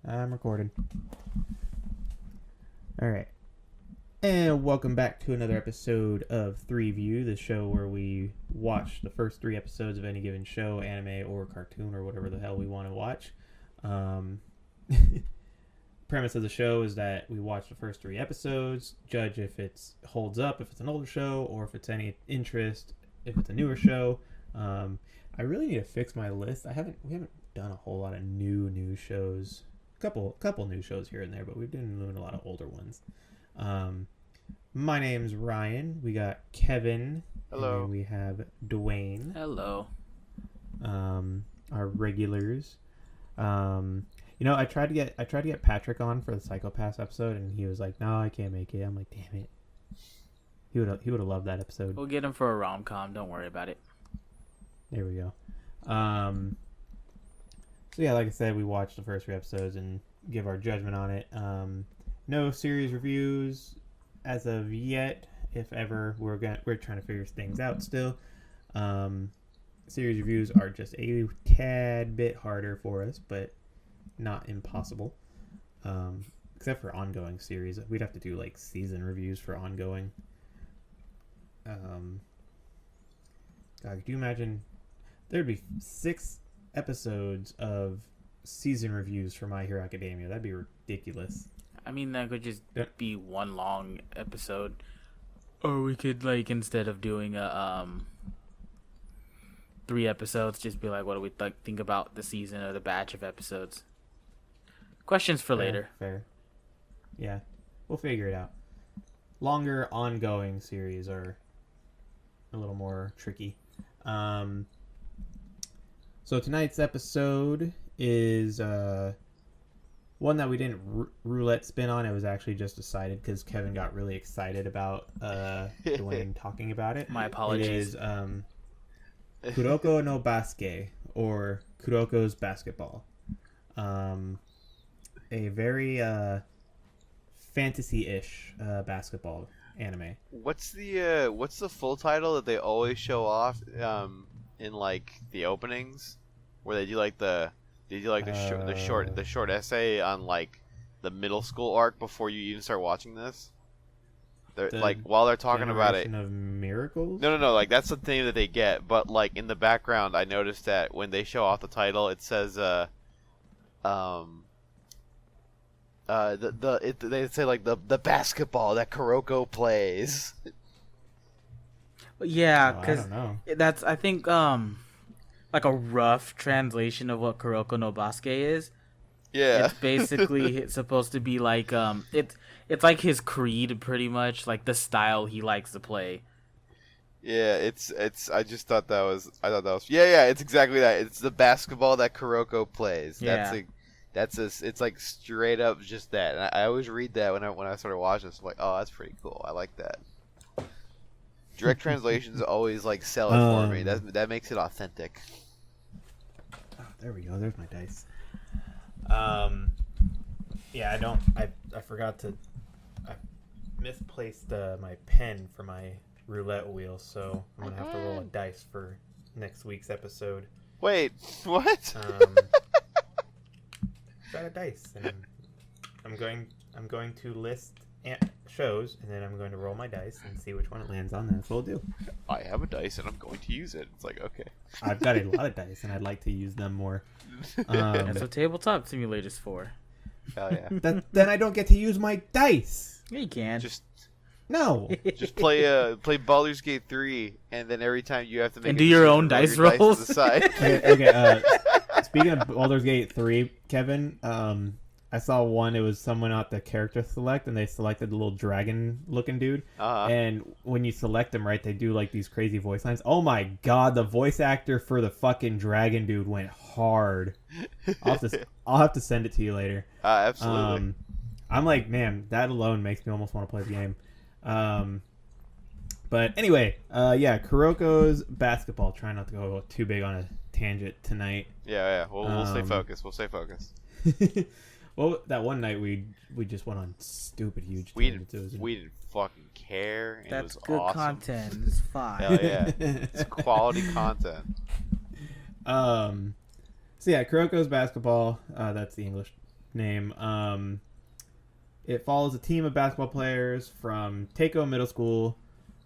I'm recording. Alright. And welcome back to another episode of 3View, the show where we watch the first 3 episodes of any given show, anime, or cartoon, or whatever the hell we want to watch. Premise of the show is that we watch the first 3 episodes, judge if it holds up, if it's an older show, or if it's any interest, if it's a newer show. I really need to fix my list. We haven't done a whole lot of new shows. Couple new shows here and there, but we've been doing a lot of older ones. My name's Ryan. We got Kevin. Hello. And we have Dwayne. Hello. Our regulars. I tried to get Patrick on for the Psycho-Pass episode, and he was like, "No, I can't make it." I'm like, "Damn it." He would have loved that episode. We'll get him for a rom-com. Don't worry about it. There we go. So yeah, like I said, we watched the first 3 episodes and give our judgment on it. No series reviews as of yet. If ever, we're trying to figure things out still. Series reviews are just a tad bit harder for us, but not impossible. Except for ongoing series, we'd have to do like season reviews for ongoing. God, could you imagine? There'd be 6 episodes of season reviews for My Hero Academia. That'd be ridiculous. I mean, that could just be one long episode. Or we could, like, instead of doing 3 episodes, just be like, what do we think about the season or the batch of episodes? Questions for later. Fair. Yeah. We'll figure it out. Longer ongoing series are a little more tricky. So tonight's episode is one that we didn't roulette spin on. It was actually just decided because Kevin got really excited about Dwayne talking about it. My apologies. It is Kuroko no Basuke, or Kuroko's Basketball. A very fantasy-ish basketball anime. What's the full title that they always show off in like the openings, where they do like the short essay on like the middle school arc before you even start watching this? They're like, while they're talking about it. Generation of Miracles? No. Like, that's the thing that they get. But like in the background, I noticed that when they show off the title, it says they say like the basketball that Kuroko plays. Yeah, because I don't know. that's, I think, like a rough translation of what Kuroko no Basuke is. Yeah. It's basically supposed to be like, it's like his creed, pretty much, like the style he likes to play. Yeah, it's. I just thought that was. Yeah. It's exactly that. It's the basketball that Kuroko plays. Yeah. It's like straight up just that. And I always read that when I started watching this. I'm like, oh, that's pretty cool. I like that. Direct translations always like sell it for me. That makes it authentic. Oh, there we go. There's my dice. Yeah, I forgot to. I misplaced my pen for my roulette wheel, so I'm gonna have to roll a dice for next week's episode. Wait, what? Got a dice, and I'm going to list shows, and then I'm going to roll my dice and see which one it lands on. That's what we'll do. I have a dice, and I'm going to use it. It's like, okay. I've got a lot of dice, and I'd like to use them more. That's what Tabletop Simulator's for. Hell yeah. Then I don't get to use my dice. Yeah, you can. Just play Baldur's Gate 3, and then every time you have to make and do your own dice rolls. Okay. Speaking of Baldur's Gate 3, Kevin, I saw one. It was someone at the character select, and they selected the little dragon-looking dude. And when you select them, right, they do like these crazy voice lines. Oh my god, the voice actor for the fucking dragon dude went hard. I'll have to send it to you later. Absolutely. I'm like, man, that alone makes me almost want to play the game. But anyway, yeah, Kuroko's Basketball. Trying not to go too big on a tangent tonight. Yeah. We'll stay focused. Well, that one night we just went on stupid huge tangents. We didn't fucking care. And That's it was good awesome. content. It's fine. Hell yeah. It's quality content. So yeah, Kuroko's Basketball. That's the English name. It follows a team of basketball players from Takeo Middle School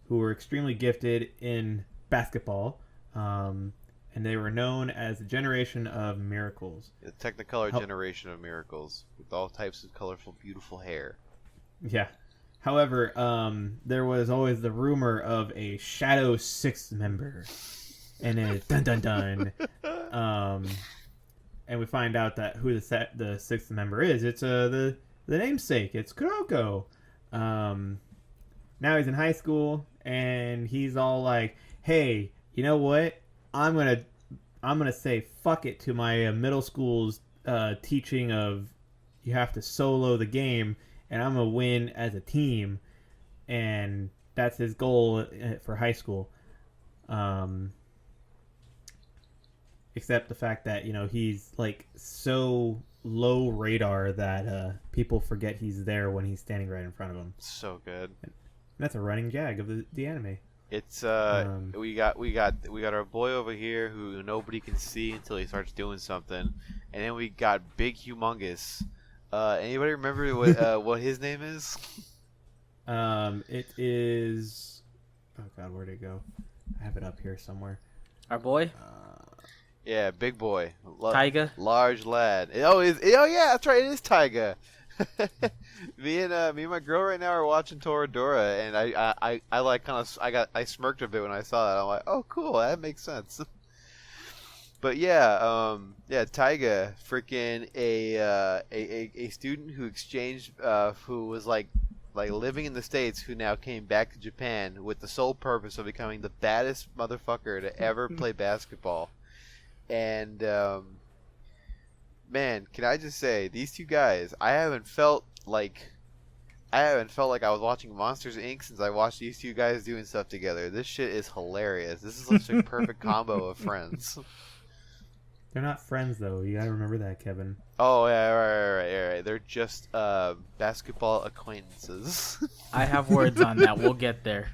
who were extremely gifted in basketball, and they were known as the generation of miracles. The Technicolor generation of miracles with all types of colorful, beautiful hair. Yeah. However, there was always the rumor of a shadow sixth member, and then dun dun dun. And we find out that who the sixth member is. It's the namesake. It's Kuroko. Now he's in high school, and he's all like, "Hey, you know what? I'm gonna say fuck it to my middle school's teaching of you have to solo the game, and I'm gonna win as a team." And that's his goal for high school. Except the fact that he's like so low radar that people forget he's there when he's standing right in front of them. So good. And that's a running gag of the anime. It's we got our boy over here who nobody can see until he starts doing something, and then we got Big Humongous. Anybody remember what his name is? It is. Oh God, where'd it go? I have it up here somewhere. Our boy. Yeah, big boy. Taiga. Large lad. Oh yeah, that's right. It is Taiga. me and my girl right now are watching Toradora, and I smirked a bit when I saw that. I'm like, oh cool, that makes sense. But yeah, Taiga, freaking a student who exchanged, who was like living in the States, who now came back to Japan with the sole purpose of becoming the baddest motherfucker to ever play basketball. And man, can I just say, these two guys, I haven't felt like I was watching Monsters Inc. since I watched these two guys doing stuff together. This shit is hilarious. This is such a perfect combo of friends. They're not friends though. You gotta remember that, Kevin. Oh yeah, right. They're just basketball acquaintances. I have words on that. We'll get there.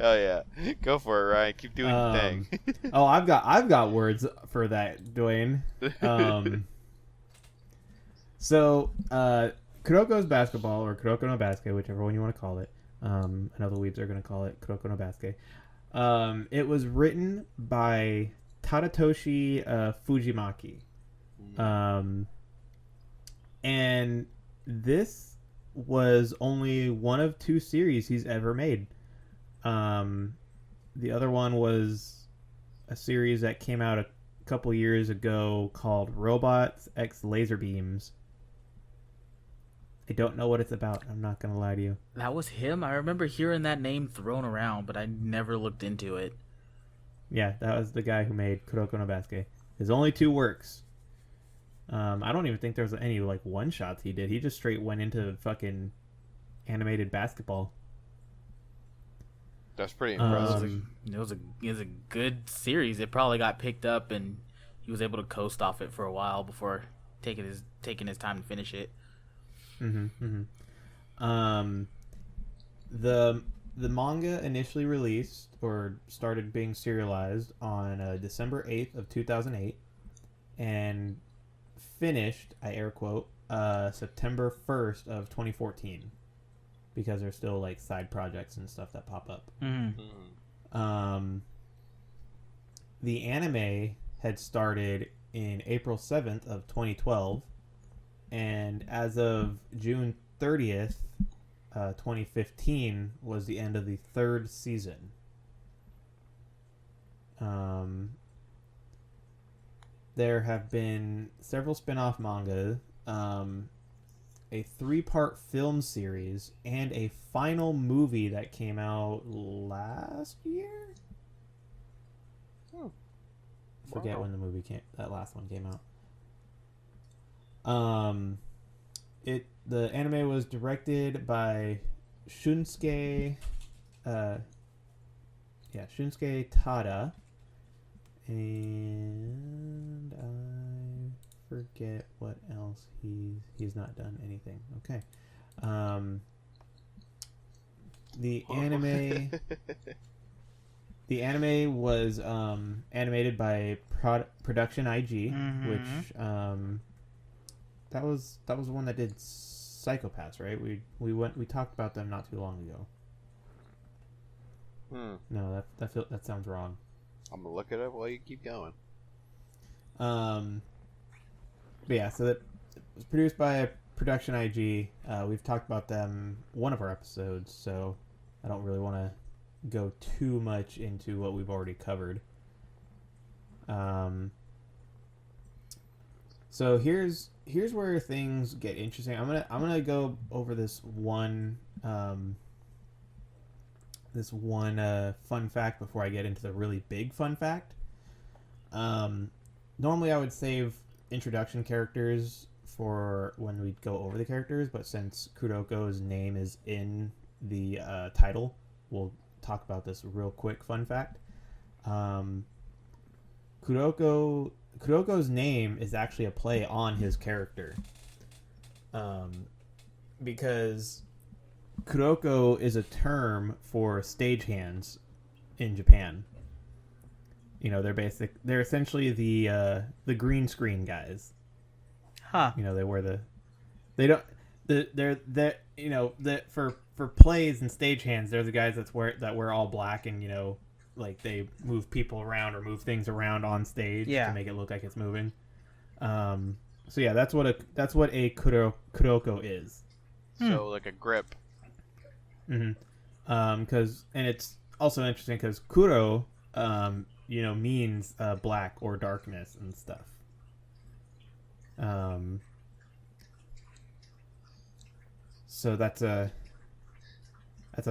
Oh yeah, go for it, Ryan. Keep doing your thing. Oh, I've got words for that, Dwayne. So Kuroko's basketball, or Kuroko no Basket, whichever one you want to call it. I know the weebs are going to call it Kuroko no Basket. It was written by Tadatoshi Fujimaki. And this was only one of two series he's ever made. The other one was a series that came out a couple years ago called Robots X Laser Beams. I don't know what it's about. I'm not going to lie to you. That was him? I remember hearing that name thrown around, but I never looked into it. Yeah, that was the guy who made Kuroko no Basket. His only two works. I don't even think there was any like one-shots he did. He just straight went into fucking animated basketball. That's pretty impressive. It was a good series. It probably got picked up, and he was able to coast off it for a while before taking his time to finish it. The manga initially released or started being serialized on December 8th of 2008, and finished, I air quote, September 1st of 2014. Because there's still like side projects and stuff that pop up. The anime had started in April 7th of 2012, and as of June 30th, 2015 was the end of the third season. There have been several spin-off manga, a 3-part film series, and a final movie that came out last year? Forget when the movie that last one came out. The anime was directed by Shunsuke Tada, and I forget what else he's not done anything. Okay. The anime was animated by Production IG, which the one that did Psychopaths, right? We talked about them not too long ago. No, that sounds wrong. I'm gonna look it up while you keep going. But yeah, so that was produced by Production IG. We've talked about them one of our episodes, so I don't really want to go too much into what we've already covered. So here's where things get interesting. I'm gonna go over this one fun fact before I get into the really big fun fact. Normally I would save introduction characters for when we go over the characters, but since Kuroko's name is in the title, we'll talk about this real quick fun fact. Kuroko's name is actually a play on his character. Because Kuroko is a term for stagehands in Japan. You know, they're essentially the green screen guys. Huh. You know, for plays and stagehands, they're the guys that wear all black, and you know, like they move people around or move things around on stage to make it look like it's moving. So yeah, that's what a Kuroko is. So like a grip. Mm-hmm. And it's also interesting because Kuro, means black or darkness and stuff. So that's a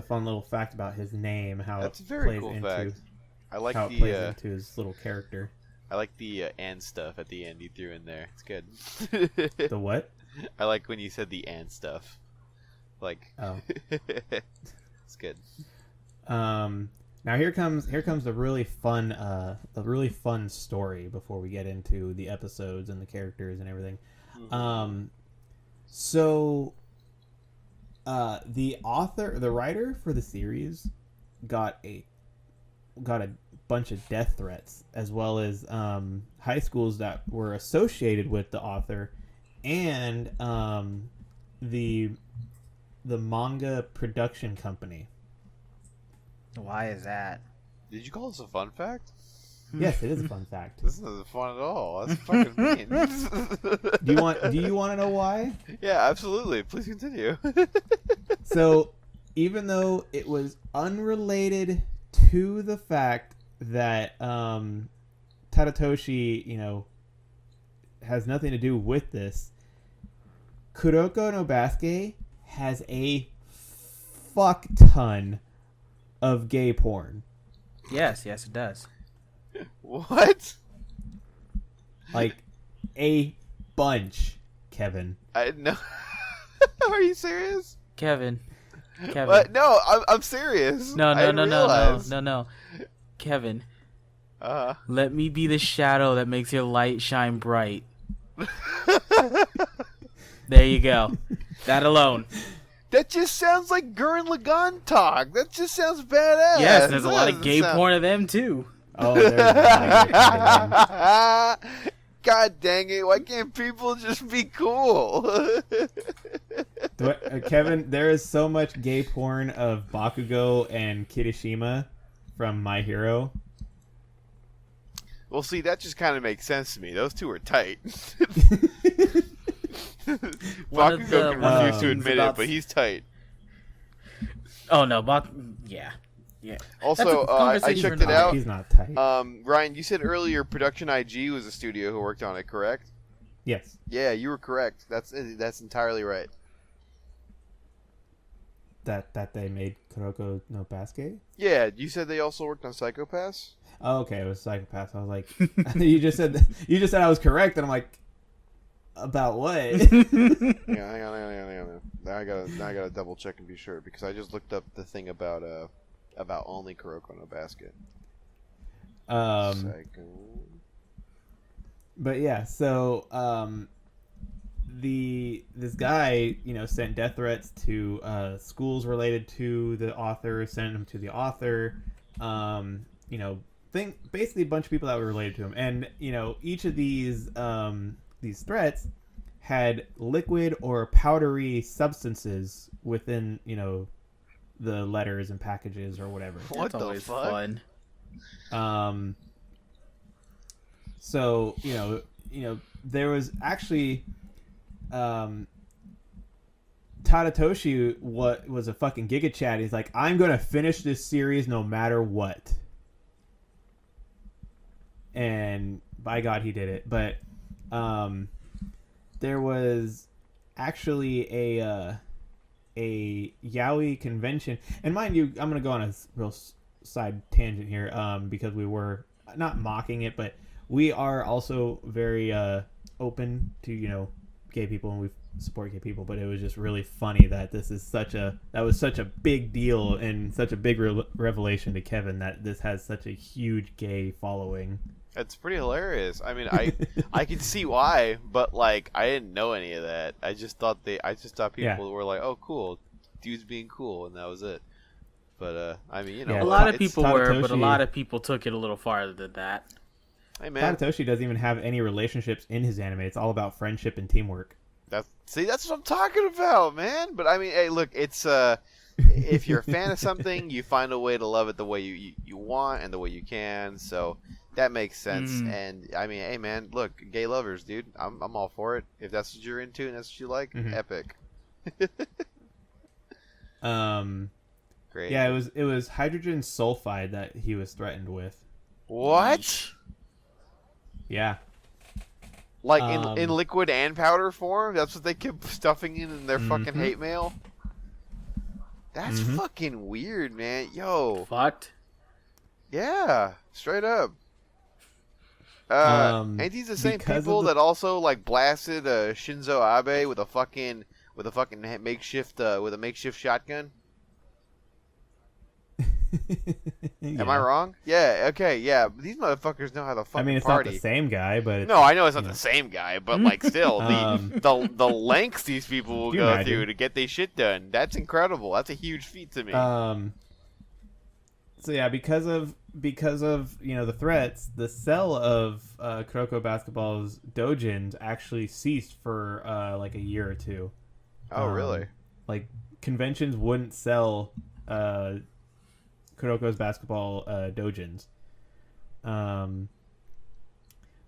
fun little fact about his name. How that's a it very plays cool into, fact. I like how it plays into his little character. I like the and stuff at the end you threw in there. It's good. The what? I like when you said the and stuff. Like, oh, it's good. Now here comes the really fun story before we get into the episodes and the characters and everything. Mm-hmm. The writer for the series got a bunch of death threats, as well as high schools that were associated with the author, and the manga production company. Why is that? Did you call this a fun fact? Yes, it is a fun fact. This isn't fun at all. That's fucking mean. Do you want to know why? Yeah, absolutely. Please continue. So, even though it was unrelated to the fact that Tadatoshi, has nothing to do with this, Kuroko no Basuke has a fuck ton of gay porn. Yes, it does. What? Like a bunch, Kevin. I know. Are you serious? Kevin. What? No, I'm serious. No. Kevin. Let me be the shadow that makes your light shine bright. There you go. That alone. That just sounds like Gurren Lagann talk. That just sounds badass. Yes, there's a lot of gay porn of them too. Oh, there's a lot of gay porn of them. God dang it! Why can't people just be cool? Kevin, there is so much gay porn of Bakugo and Kirishima from My Hero. Well, see, that just kind of makes sense to me. Those two are tight. Bakugo can refuse to admit it, but he's tight. Oh no, yeah. Also, I checked it out. He's not tight. Ryan, you said earlier Production IG was a studio who worked on it, correct? Yes. Yeah, you were correct. That's entirely right. That they made Kuroko no Basuke? Yeah, you said they also worked on Psychopaths? Oh, okay, it was Psychopaths. I was like, you just said I was correct, and I'm like, about what? Yeah, hang on. Now I gotta double check and be sure, because I just looked up the thing about only Kuroko no Basket. But yeah, so this guy, sent death threats to schools related to the author, sent them to the author, basically a bunch of people that were related to him, and each of these threats had liquid or powdery substances within, the letters and packages or whatever. What That's the always fuck? fun. So there was actually Tadatoshi was a fucking Giga Chad. He's like, I'm gonna finish this series no matter what. And by God, he did it. But there was actually a yaoi convention, and mind you, I'm gonna go on a real side tangent here, because we were not mocking it, but we are also very open to gay people, and we support gay people. But it was just really funny that that was such a big deal and such a big revelation to Kevin that this has such a huge gay following. It's pretty hilarious. I mean, I can see why, but like I didn't know any of that. I just thought people were like, "Oh, cool, dudes being cool," and that was it. But I mean, a lot of people were, but a lot of people took it a little farther than that. Hey man, Tadatoshi doesn't even have any relationships in his anime. It's all about friendship and teamwork. that's what I'm talking about, man. But I mean, hey, look, it's if you're a fan of something, you find a way to love it the way you want and the way you can. So that makes sense. And I mean, hey man, look, gay lovers, dude, I'm all for it. If that's what you're into and that's what you like, epic. Great. Yeah, it was hydrogen sulfide that he was threatened with. What? Yeah. Like in liquid and powder form? That's what they kept stuffing in their fucking hate mail? That's fucking weird, man. Yo. Fucked. Yeah, straight up. Ain't these the same people that also like blasted Shinzo Abe with a fucking makeshift shotgun? Yeah. Am I wrong? Yeah. Okay. Yeah. These motherfuckers know how to fucking it's party. not the same guy, but No, I know it's not the same guy, but like still, the lengths these people will go through to get their shit done. That's incredible. That's a huge feat to me. So yeah, because of the threats, the sale of Kuroko Basketball's dojins actually ceased for like a year or two. Oh, really? Like conventions wouldn't sell Kuroko's basketball dojins.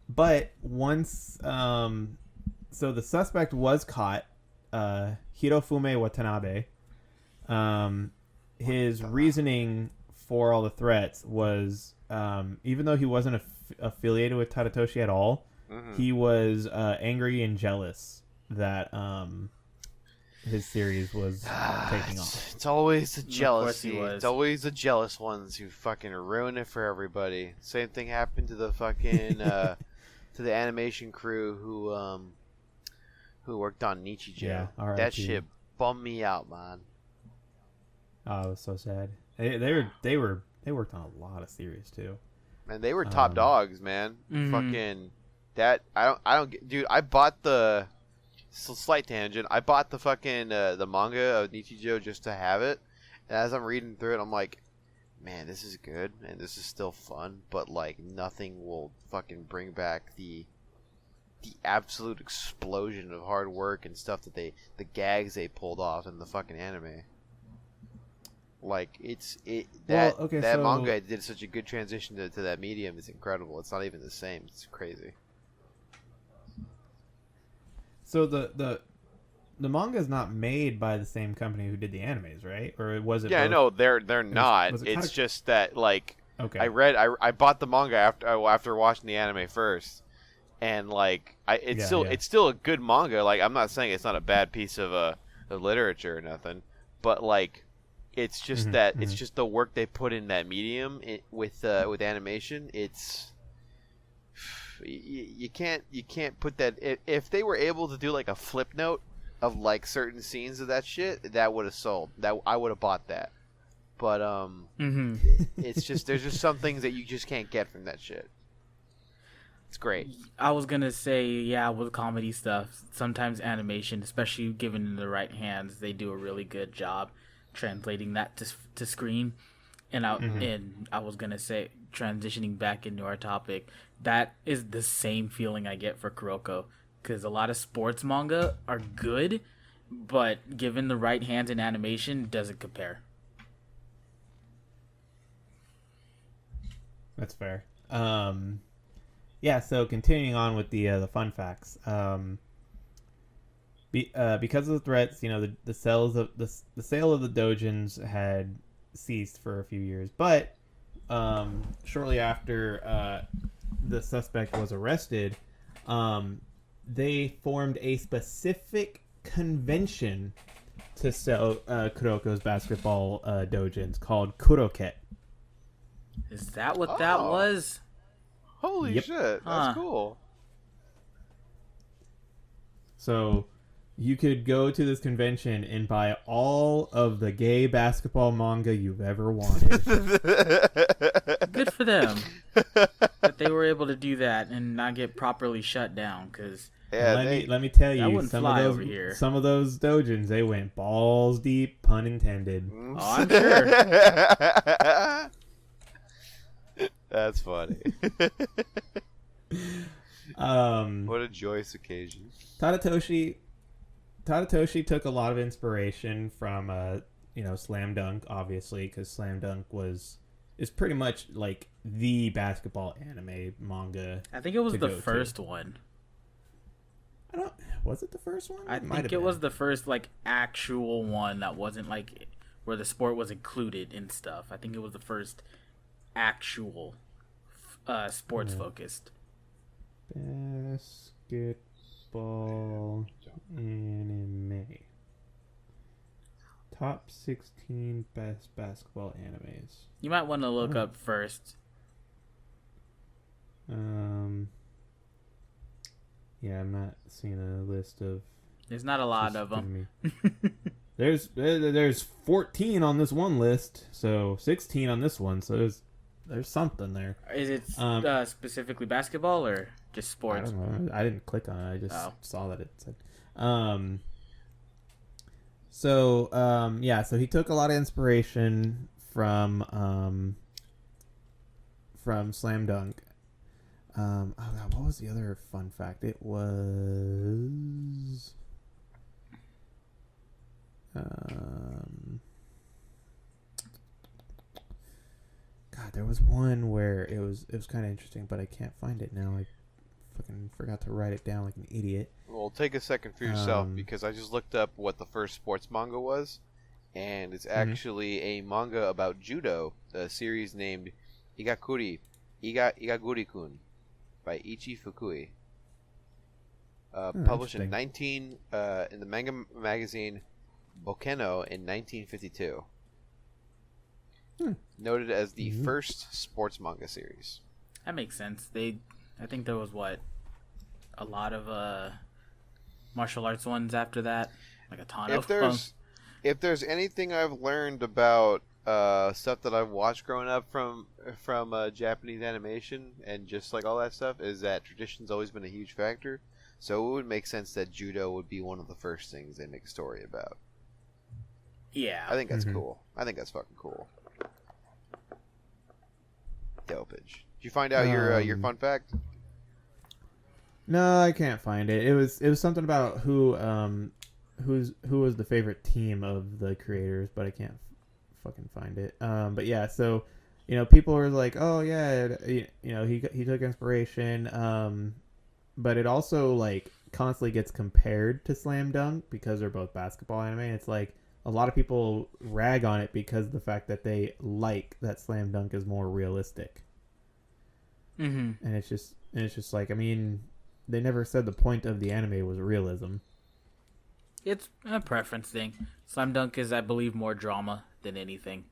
But once so the suspect was caught, Hirofume Watanabe. His reasoning for all the threats was, even though he wasn't affiliated with Tadatoshi at all, he was angry and jealous that his series was taking off. It's always the jealousy. Of course he was. It's always the jealous ones who fucking ruin it for everybody. Same thing happened to the fucking to the animation crew who worked on Nichijou. Yeah, that shit bummed me out, man. Oh, it was so sad. They worked on a lot of series too. And they were top dogs, man. Fucking that I don't get, dude. I bought the slight tangent. I bought the fucking the manga of Nichijou just to have it. And as I'm reading through it, I'm like, man, this is good and this is still fun, but like nothing will fucking bring back the absolute explosion of hard work and stuff that the gags they pulled off in the fucking anime. Like that manga did such a good transition to that medium. It's incredible. It's not even the same. It's crazy. So the manga is not made by the same company who did the animes, right? Or was it? Yeah, both? no, they're not. It's just that like okay. I bought the manga after watching the anime first, and like it's still a good manga. Like I'm not saying it's not a bad piece of literature or nothing, but like. It's just it's just the work they put in that medium with animation. It's you can't put that. If they were able to do like a flip note of like certain scenes of that shit, that would have sold. That I would have bought that. But it's just there's just some things that you just can't get from that shit. It's great. I was gonna say, yeah, with comedy stuff, sometimes animation, especially given in the right hands, they do a really good job translating that to screen. And I was gonna say, transitioning back into our topic, that is the same feeling I get for Kuroko. because a lot of sports manga are good, but given the right hands in animation, doesn't compare. That's fair. Yeah. So continuing on with the fun facts. Because of the threats, the sales of the sale of the dojins had ceased for a few years, but shortly after the suspect was arrested, they formed a specific convention to sell Kuroko's basketball dojins called Kuroko. Is that what that was? Holy Yep. shit, that's cool. So you could go to this convention and buy all of the gay basketball manga you've ever wanted. Good for them that they were able to do that and not get properly shut down. Because let me tell you, wouldn't fly over here. Some of those dojins, they went balls deep, pun intended. Oh, I'm sure. That's funny. What a joyous occasion. Tadatoshi took a lot of inspiration from Slam Dunk, obviously, because Slam Dunk is pretty much like the basketball anime manga. I think it was the first one. Was it the first one? I think it was the first like actual one that wasn't like where the sport was included and stuff. I think it was the first actual sports focused basketball anime. Top 16 best basketball animes. You might want to look up first. Yeah, I'm not seeing a list of. There's not a lot of them. There's 14 on this one list, so 16 on this one. So there's something there. Is it specifically basketball or just sports? I don't know. I didn't click on it. I just saw that it said. So he took a lot of inspiration from Slam Dunk. Oh God, what was the other fun fact? It was God, there was one where it was kind of interesting, but I can't find it now. I fucking forgot to write it down like an idiot. Well, take a second for yourself because I just looked up what the first sports manga was, and it's actually a manga about judo, a series named Igaguri-kun by Ichi Fukui. Published in in the manga magazine Bokeno in 1952. Noted as the first sports manga series. That makes sense. I think there was a lot of martial arts ones after that, like a ton of them. If there's anything I've learned about stuff that I've watched growing up from Japanese animation and just like all that stuff, is that tradition's always been a huge factor. So it would make sense that judo would be one of the first things they make a story about. Yeah, I think that's cool. I think that's fucking cool. Dopage. Did you find out your fun fact? No, I can't find it. It was something about who was the favorite team of the creators, but I can't fucking find it. But yeah, so people were like, oh yeah, he took inspiration. But it also like constantly gets compared to Slam Dunk because they're both basketball anime. It's like a lot of people rag on it because of the fact that they like that Slam Dunk is more realistic. And it's just like, I mean, they never said the point of the anime was realism. It's a preference thing. Slam Dunk is, I believe, more drama than anything.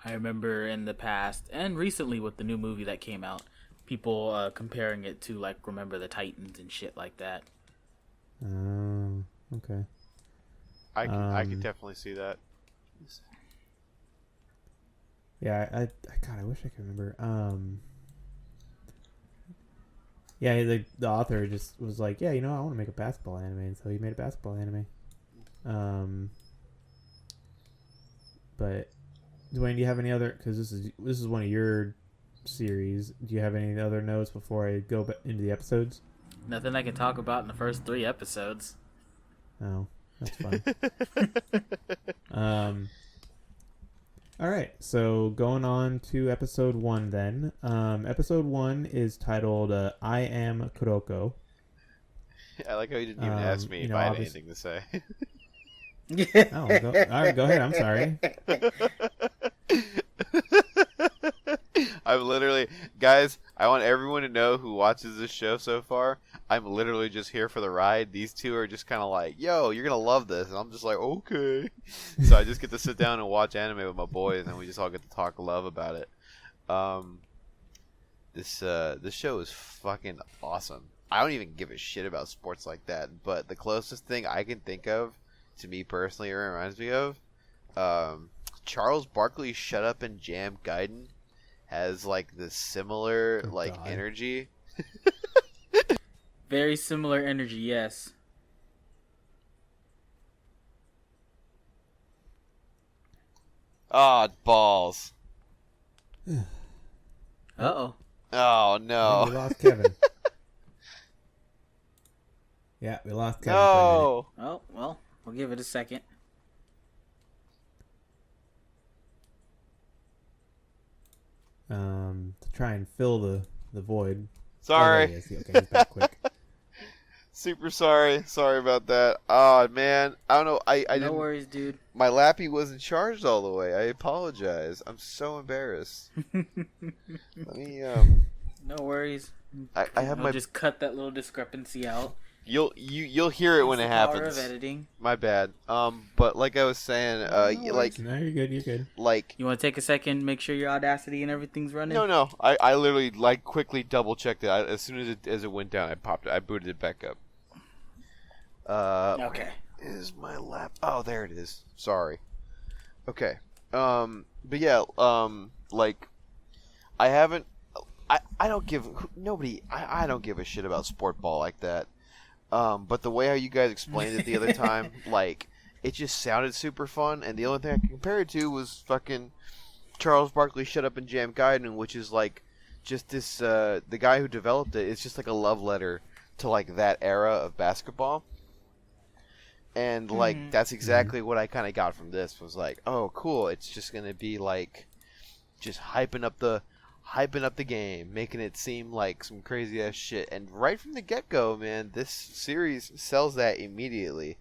I remember in the past and recently with the new movie that came out, people comparing it to like Remember the Titans and shit like that. Oh, okay. I can definitely see that. Yeah, I wish I could remember. Yeah, the author just was like, yeah, I want to make a basketball anime, and so he made a basketball anime. But Dwayne, do you have any other? Because this is one of your series. Do you have any other notes before I go into the episodes? Nothing I can talk about in the first 3 episodes. Oh, that's fine. All right, so going on to episode 1 then. Episode 1 is titled "I Am Kuroko." I like how you didn't even ask me if I had anything to say. All right, go ahead. I'm sorry. I'm literally, guys, I want everyone to know who watches this show so far, I'm literally just here for the ride. These two are just kind of like, yo, you're going to love this. And I'm just like, okay. So I just get to sit down and watch anime with my boys, and we just all get to talk love about it. This show is fucking awesome. I don't even give a shit about sports like that, but the closest thing I can think of, to me personally, it reminds me of, Charles Barkley's Shut Up and Jam Gaiden has like this similar energy. Very similar energy, yes. Oh, balls. Uh-oh. Oh, no. We lost Kevin. Yeah, we lost Kevin. No. Oh, well, we'll give it a second. To try and fill the void. Sorry. Oh, there he is. Okay, he's back quick. Super sorry. Sorry about that. Oh, man. I don't know. I No didn't. worries, dude. My lappy wasn't charged all the way. I apologize. I'm so embarrassed. Let me, No worries. I have I'll my. just cut that little discrepancy out. You'll hear it when it Power happens. of editing. My bad. But like I was saying, No, you're good. You're good. like. You want to take a second, make sure your Audacity and everything's running? No. I literally quickly double checked it. As soon as it went down, I booted it back up. Okay. Where is my lap? Oh, there it is. Sorry. Okay. But yeah. Like, I haven't. I don't give nobody. I don't give a shit about sport ball like that. But the way how you guys explained it the other time, like, it just sounded super fun, and the only thing I could compare it to was fucking Charles Barkley Shut Up and Jam Gaiden, which is like just this the guy who developed it, it's just like a love letter to like that era of basketball. And like that's exactly what I kind of got from this, was like, oh cool, it's just going to be like just hyping up the game, making it seem like some crazy ass shit. And right from the get-go, man, this series sells that immediately.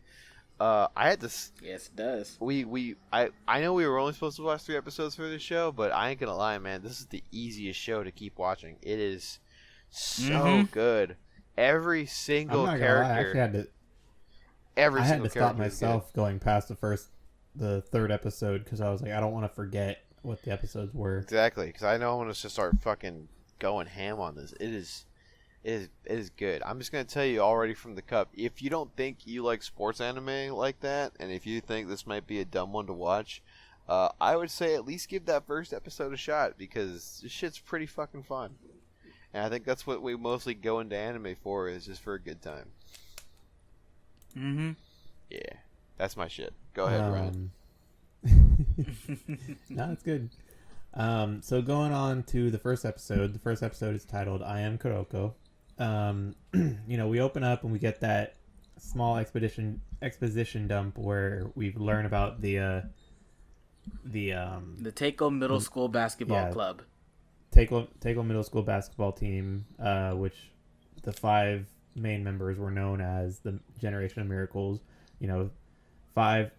I had this. Yes, it does. I know we were only supposed to watch 3 episodes for this show, but I ain't gonna lie, man. This is the easiest show to keep watching. It is so good. Every single I'm not character. gonna lie, I actually had to stop myself going past the third episode, because I was like, I don't want to forget what the episodes were. Exactly, because I know I'm gonna just start fucking going ham on this. It is good. I'm just gonna tell you already from the cup. If you don't think you like sports anime like that, and if you think this might be a dumb one to watch, I would say at least give that first episode a shot, because this shit's pretty fucking fun. And I think that's what we mostly go into anime for, is just for a good time. Yeah, that's my shit. Go ahead, Ryan. No, it's good. So going on to the first episode. The first episode is titled "I Am Kuroko." We open up and we get that small exposition dump where we learn about the Teiko Middle School Basketball Club. Teiko Middle School basketball team, which the 5 main members were known as the Generation of Miracles. Five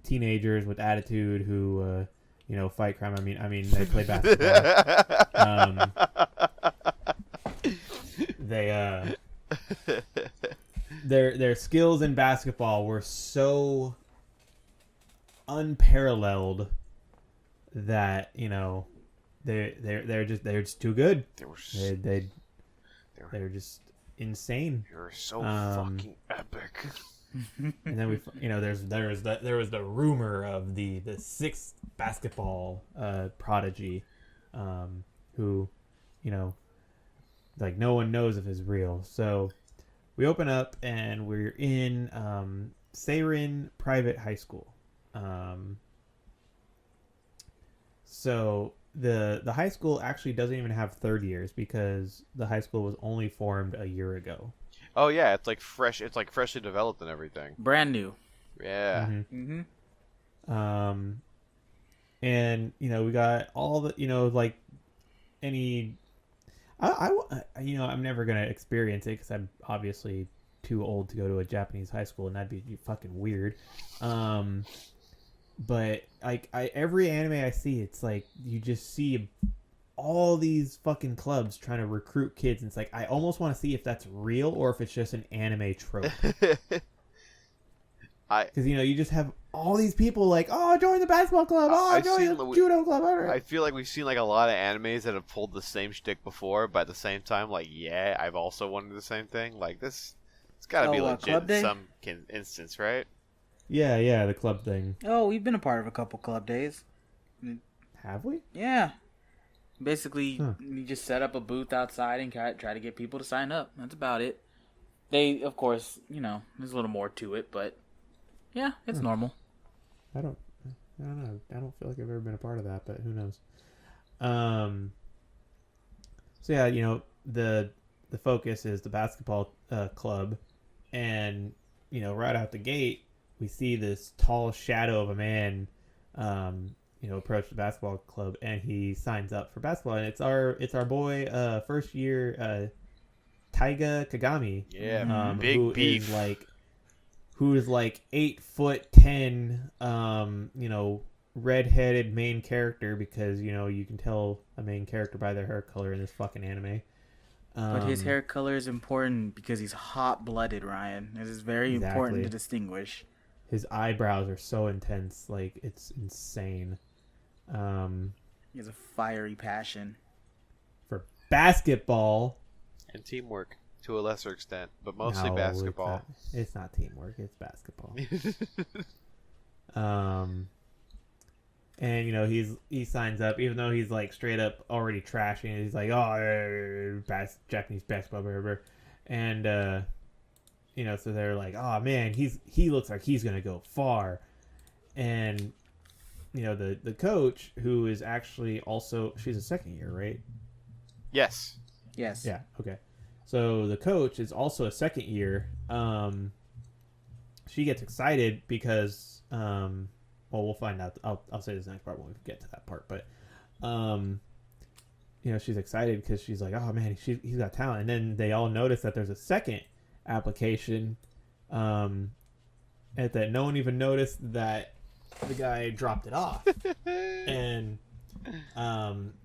teenagers with attitude who fight crime. I mean they play basketball. Their skills in basketball were so unparalleled that they're just too good. They were just insane. You're so fucking epic. And then there was the rumor of the 6th basketball prodigy, who like no one knows if is real. So we open up and we're in Seirin Private High School. So the high school actually doesn't even have third years because the high school was only formed a year ago. Oh yeah, it's like fresh. It's like freshly developed and everything. Brand new. Yeah. And we got all the like any. I'm never gonna experience it because I'm obviously too old to go to a Japanese high school, and that'd be fucking weird. But like every anime I see, it's like you just see all these fucking clubs trying to recruit kids, and it's like I almost want to see if that's real or if it's just an anime trope. Because you just have all these people like, oh, join the basketball club, oh, join the judo club. I feel like we've seen like a lot of animes that have pulled the same shtick before, but at the same time, like, yeah, I've also wanted the same thing. Like this, it's got to be legit in some instance, right? Yeah, the club thing. Oh, we've been a part of a couple club days. Have we? Yeah. Basically, you just set up a booth outside and try to get people to sign up. That's about it. They, of course, there's a little more to it, but yeah, it's normal. I don't know. I don't feel like I've ever been a part of that, but who knows? So yeah, the focus is the basketball club, and right out the gate we see this tall shadow of a man approach the basketball club, and he signs up for basketball, and it's our boy first year Taiga Kagami, big who beef, is like 8'10", redheaded main character, because you can tell a main character by their hair color in this fucking anime. But his hair color is important because he's hot-blooded, Ryan. It is very important to distinguish. His eyebrows are so intense, like it's insane. He has a fiery passion for basketball and teamwork to a lesser extent, but mostly basketball. It's not teamwork; it's basketball. And he signs up, even though he's like straight up already trashing it. He's like, oh, Japanese basketball, blah, blah, blah. And so they're like, oh man, he looks like he's gonna go far. And the coach, who is actually also, she's a second year, right? Yes. Yeah. Okay. So the coach is also a second year. She gets excited because we'll find out. I'll say this next part when we get to that part. But she's excited because she's like, oh man, he's got talent. And then they all notice that there's a second application, and that no one even noticed that the guy dropped it off. And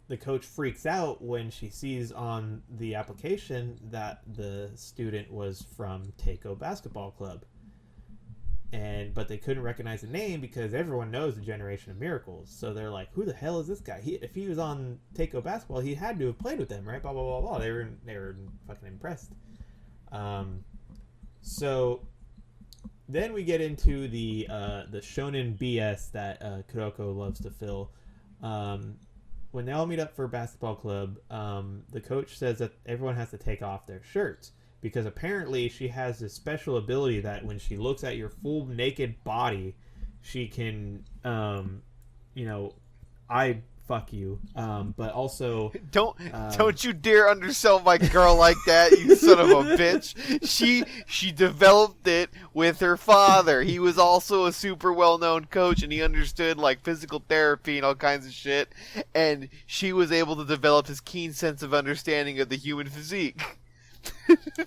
the coach freaks out when she sees on the application that the student was from Teiko Basketball Club. But they couldn't recognize the name because everyone knows the Generation of Miracles. So they're like, who the hell is this guy? If he was on Teiko Basketball, he had to have played with them, right? Blah, blah, blah, blah. They were fucking impressed. So then we get into the shonen BS that Kuroko loves to fill. When they all meet up for basketball club, the coach says that everyone has to take off their shirts, because apparently she has this special ability that when she looks at your full naked body, she can, I fuck you, but also don't you dare undersell my girl like that, you son of a bitch. She developed it with her father. He was also a super well-known coach, and he understood like physical therapy and all kinds of shit, and she was able to develop his keen sense of understanding of the human physique.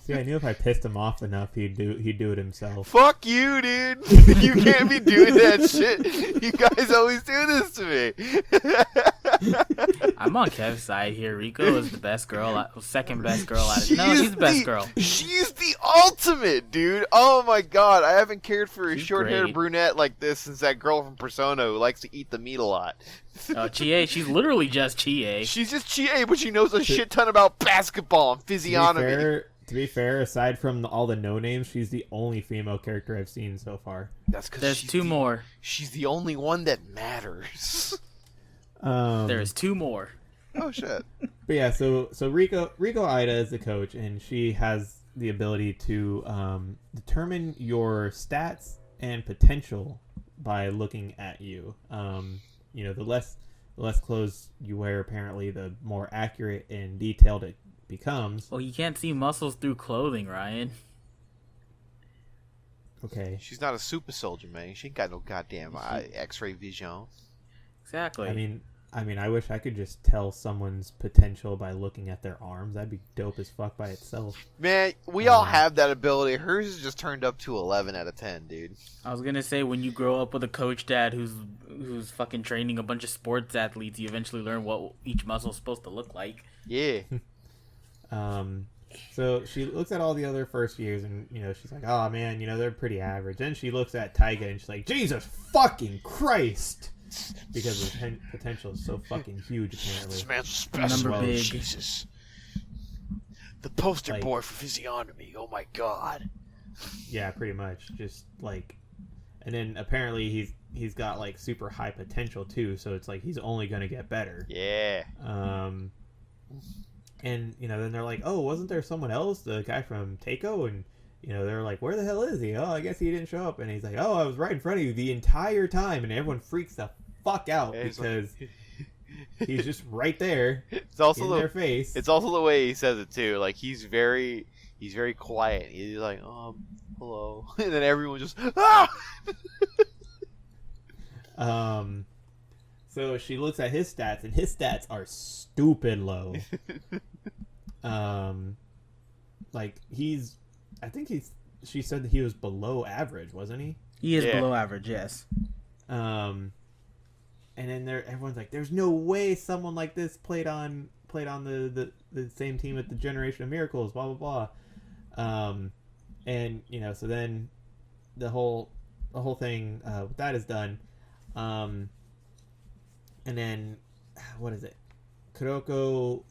See, I knew if I pissed him off enough, he'd do it himself. Fuck you, dude. You can't be doing that shit. You guys always do this to me. I'm on Kev's side here. Rico is the best girl, second best girl out of... No, she's the best girl. She's the ultimate, dude. Oh my god, I haven't cared for a short-haired brunette like this since that girl from Persona who likes to eat the meat a lot. Oh, Chie, she's literally just Chie. She's just Chie, but she knows a shit ton about basketball and physiognomy. To be fair, aside from all the no-names, she's the only female character I've seen so far. That's because there's two more. She's the only one that matters. There's two more. Oh shit! But yeah, so Riko Ida is the coach, and she has the ability to determine your stats and potential by looking at you. The the less clothes you wear, apparently, the more accurate and detailed it becomes. Well, you can't see muscles through clothing, Ryan. Okay. She's not a super soldier, man. She ain't got no goddamn X-ray vision. Exactly. I mean, I wish I could just tell someone's potential by looking at their arms. That'd be dope as fuck by itself. Man, we all have that ability. Hers is just turned up to 11 out of 10, dude. I was gonna say, when you grow up with a coach dad who's fucking training a bunch of sports athletes, you eventually learn what each muscle's supposed to look like. Yeah. So she looks at all the other first years, and she's like, "Oh man, they're pretty average." Then she looks at Taiga, and she's like, "Jesus fucking Christ!" Because the potential is so fucking huge, apparently. This man's special. Number big. Jesus. The poster boy for physiognomy. Oh my god. Yeah, pretty much. Just like, and then apparently he's got like super high potential too. So it's like he's only gonna get better. Yeah. And then they're like, "Oh, wasn't there someone else? The guy from Takeo?" And they're like, "Where the hell is he? Oh, I guess he didn't show up." And he's like, "Oh, I was right in front of you the entire time." And everyone freaks the fuck out because he's just right there. It's also in their face. It's also the way he says it too. Like he's very quiet. He's like, hello, and then everyone just So she looks at his stats, and his stats are stupid low. She said that he was below average, wasn't he? He is below average, yes. And then everyone's like, "There's no way someone like this played on the same team at the Generation of Miracles." Blah blah blah. And so then the whole thing with that is done. And then what is it? Kagami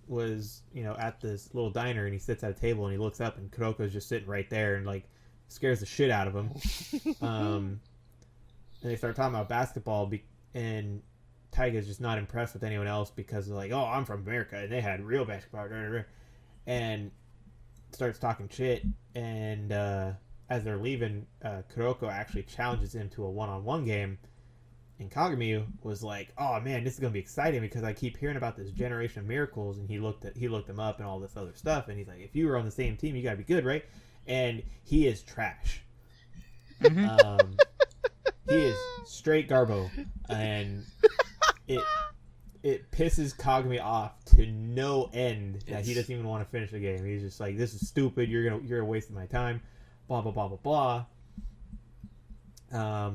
was at this little diner, and he sits at a table and he looks up, and Kuroko's just sitting right there and like scares the shit out of him. And they start talking about basketball, and Taiga's just not impressed with anyone else because they're like, "Oh, I'm from America and they had real basketball," and starts talking shit. And as they're leaving, Kuroko actually challenges him to a one-on-one game. And Kagami was like, "Oh man, this is gonna be exciting because I keep hearing about this Generation of Miracles." And he looked them up and all this other stuff. And he's like, "If you were on the same team, you gotta be good, right?" And he is trash. Mm-hmm. He is straight garbo, and it pisses Kagami off to no end that he doesn't even want to finish the game. He's just like, "This is stupid. You're wasting my time." Blah blah blah blah blah.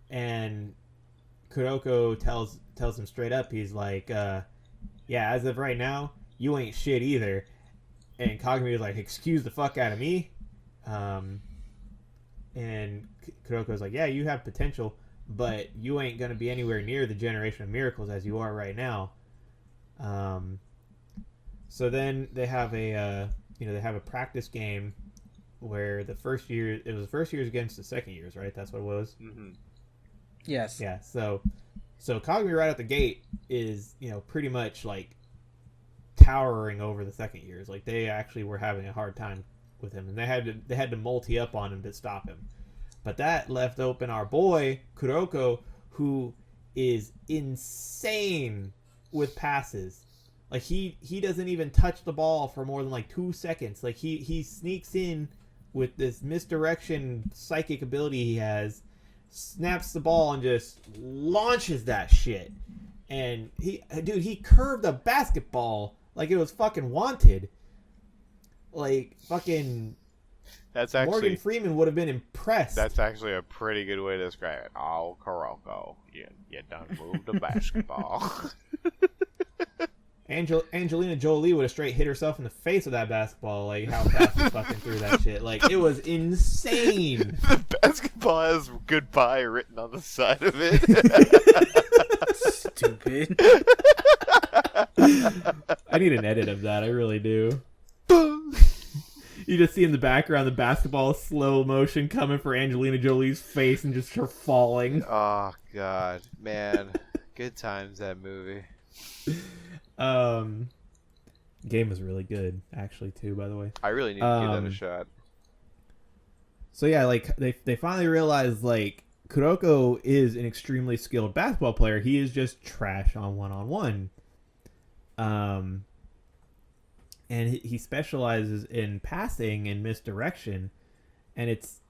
And Kuroko tells him straight up, he's like, "Yeah, as of right now, you ain't shit either." And Kagami was like, "Excuse the fuck out of me." And Kuroko's like, "Yeah, you have potential, but you ain't gonna be anywhere near the Generation of Miracles as you are right now." So then they have a practice game where it was the first years against the second years, right? That's what it was. Mm-hmm. Yes. Yeah. So Kagami right out the gate is pretty much like towering over the second years. Like they actually were having a hard time with him, and they had to multi up on him to stop him. But that left open our boy Kuroko, who is insane with passes. Like he doesn't even touch the ball for more than like 2 seconds. Like he sneaks in with this misdirection psychic ability he has, snaps the ball and just launches that shit. And he curved a basketball like it was fucking wanted. Like fucking That's actually Morgan Freeman would have been impressed. That's actually a pretty good way to describe it. "Oh, Kuroko, you done moved the basketball." Angelina Jolie would have straight hit herself in the face with that basketball. Like how fast he fucking threw that shit. Like it was insane. The basketball has "goodbye" written on the side of it. Stupid. I need an edit of that. I really do. You just see in the background the basketball slow motion coming for Angelina Jolie's face and just her falling. Oh god, man, good times that movie. Game was really good, actually, too. By the way, I really need to give that a shot. So yeah, like they finally realized like Kuroko is an extremely skilled basketball player. He is just trash on one-on-one. And he specializes in passing and misdirection, and it's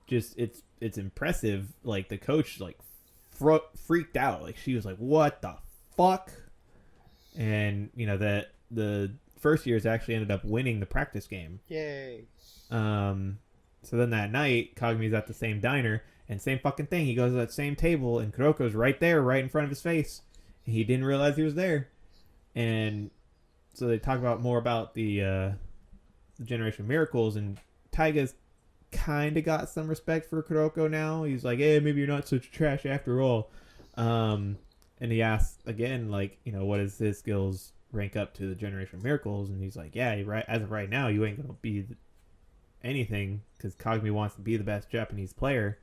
impressive. Like, the coach like freaked out. Like, she was like, "What the fuck?" And that the first years actually ended up winning the practice game. Yay! So then that night, Kagami's at the same diner, and same fucking thing. He goes to that same table, and Kuroko's right there, right in front of his face. And he didn't realize he was there. And so they talk more about the Generation of Miracles, and Taiga's kind of got some respect for Kuroko now. He's like, "Hey, maybe you're not such trash after all." And he asks again, like, what does his skills rank up to the Generation of Miracles? And he's like, "Yeah, right. As of right now, you ain't gonna be anything, because Kagami wants to be the best Japanese player."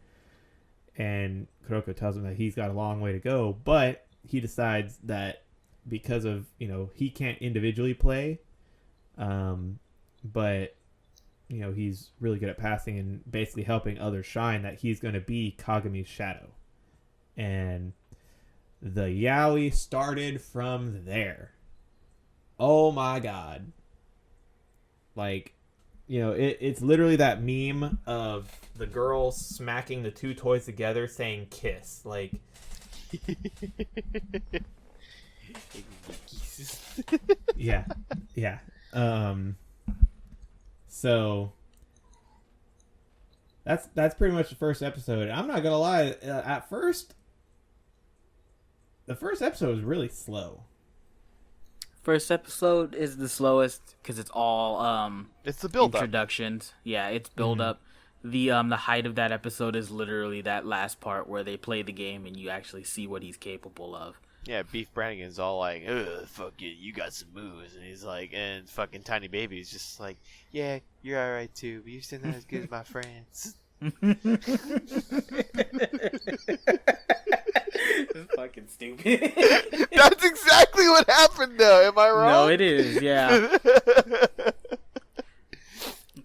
And Kuroko tells him that he's got a long way to go, but he decides that because of he can't individually play, but he's really good at passing and basically helping others shine, that he's going to be Kagami's shadow. And the yaoi started from there. Oh my god. Like, it's literally that meme of the girl smacking the two toys together saying "kiss." Like, yeah. So that's pretty much the first episode. I'm not gonna lie. At first, the first episode was really slow. First episode is the slowest because it's all it's the build introductions. Yeah, it's build up. The height of that episode is literally that last part where they play the game and you actually see what he's capable of. Yeah, Beef Brannigan's all like, "Ugh, fuck it, you got some moves," and he's like, and fucking Tiny Baby's just like, "Yeah, you're alright too, but you're still not as good as my friends." It's fucking stupid. That's exactly what happened, though. Am I wrong? No, it is. Yeah,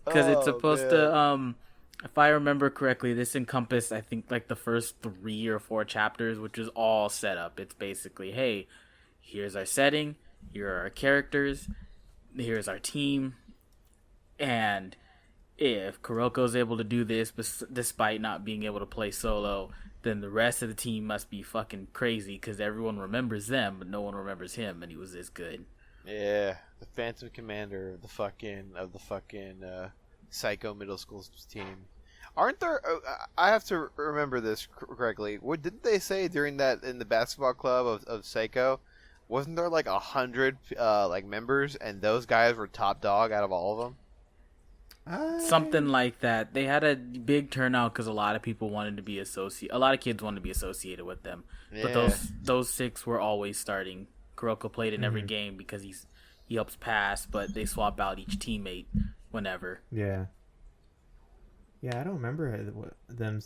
because it's supposed to. If I remember correctly, this encompassed, I think, like the first 3 or 4 chapters, which is all set up. It's basically, hey, here's our setting, here are our characters, here's our team, and if Kuroko's able to do this despite not being able to play solo, then the rest of the team must be fucking crazy because everyone remembers them, but no one remembers him, and he was this good. Yeah, the Phantom Commander of the fucking Psycho middle school team. Aren't there? I have to remember this correctly. What didn't they say during that in the basketball club of Psycho? Wasn't there like 100 like members, and those guys were top dog out of all of them? Something like that. They had a big turnout because a lot of people wanted to be a lot of kids wanted to be associated with them. Yeah. But those 6 were always starting. Kuroko played in every game because he helps pass, but they swap out each teammate whenever. Yeah, I don't remember them.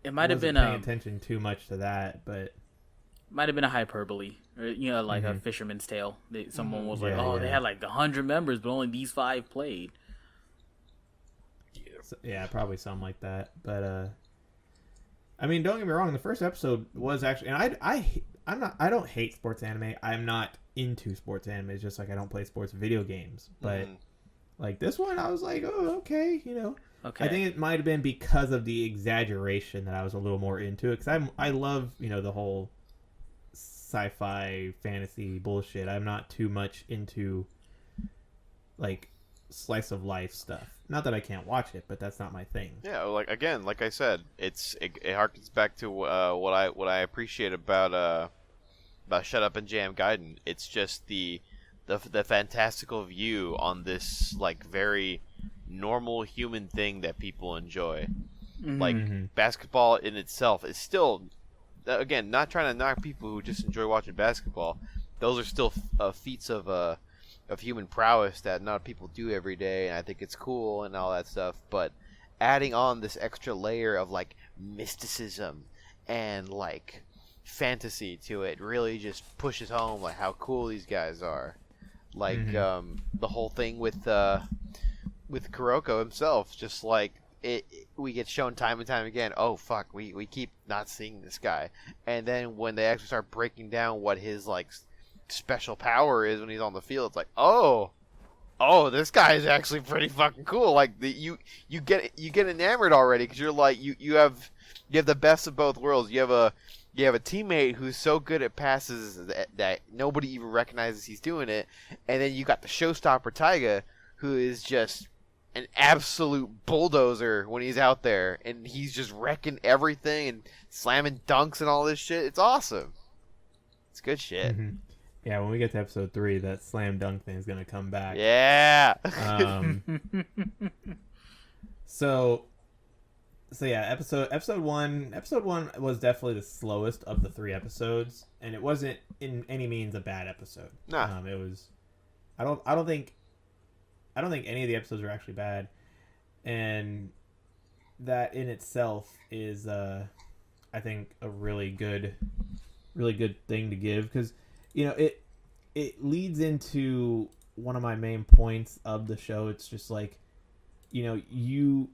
It might have been paying attention too much to that, but might have been a hyperbole, or like a fisherman's tale. Someone was like, "Oh, they had like 100 members, but only these 5 played." So, yeah, probably something like that. But don't get me wrong. The first episode was actually, and I don't hate sports anime. I'm not into sports anime. It's just like I don't play sports video games. But like this one, I was like, oh, okay, Okay. I think it might have been because of the exaggeration that I was a little more into it. Because I love the whole sci-fi fantasy bullshit. I'm not too much into like slice of life stuff. Not that I can't watch it, but that's not my thing. Yeah, like I said, it harkens back to what I appreciate about Shut Up and Jam Gaiden. It's just the fantastical view on this like very normal human thing that people enjoy. Like basketball in itself is still, again, not trying to knock people who just enjoy watching basketball. Those are still feats of human prowess that not people do every day, and I think it's cool and all that stuff. But adding on this extra layer of like mysticism and like fantasy to it really just pushes home like how cool these guys are. Like the whole thing with Kuroko himself, just like we get shown time and time again. Oh fuck, we keep not seeing this guy, and then when they actually start breaking down what his like special power is when he's on the field, it's like oh, this guy is actually pretty fucking cool. Like you get enamored already because you're like you have the best of both worlds. You have a teammate who's so good at passes that nobody even recognizes he's doing it, and then you got the showstopper Taiga, who is just an absolute bulldozer when he's out there, and he's just wrecking everything and slamming dunks and all this shit. It's awesome. It's good shit. Mm-hmm. Yeah, when we get to episode 3, that slam dunk thing is gonna come back. Yeah. So yeah, episode one was definitely the slowest of the 3 episodes, and it wasn't in any means a bad episode. Nah. It was. I don't think any of the episodes are actually bad, and that in itself is I think a really good thing to give, because it leads into one of my main points of the show. It's just like, you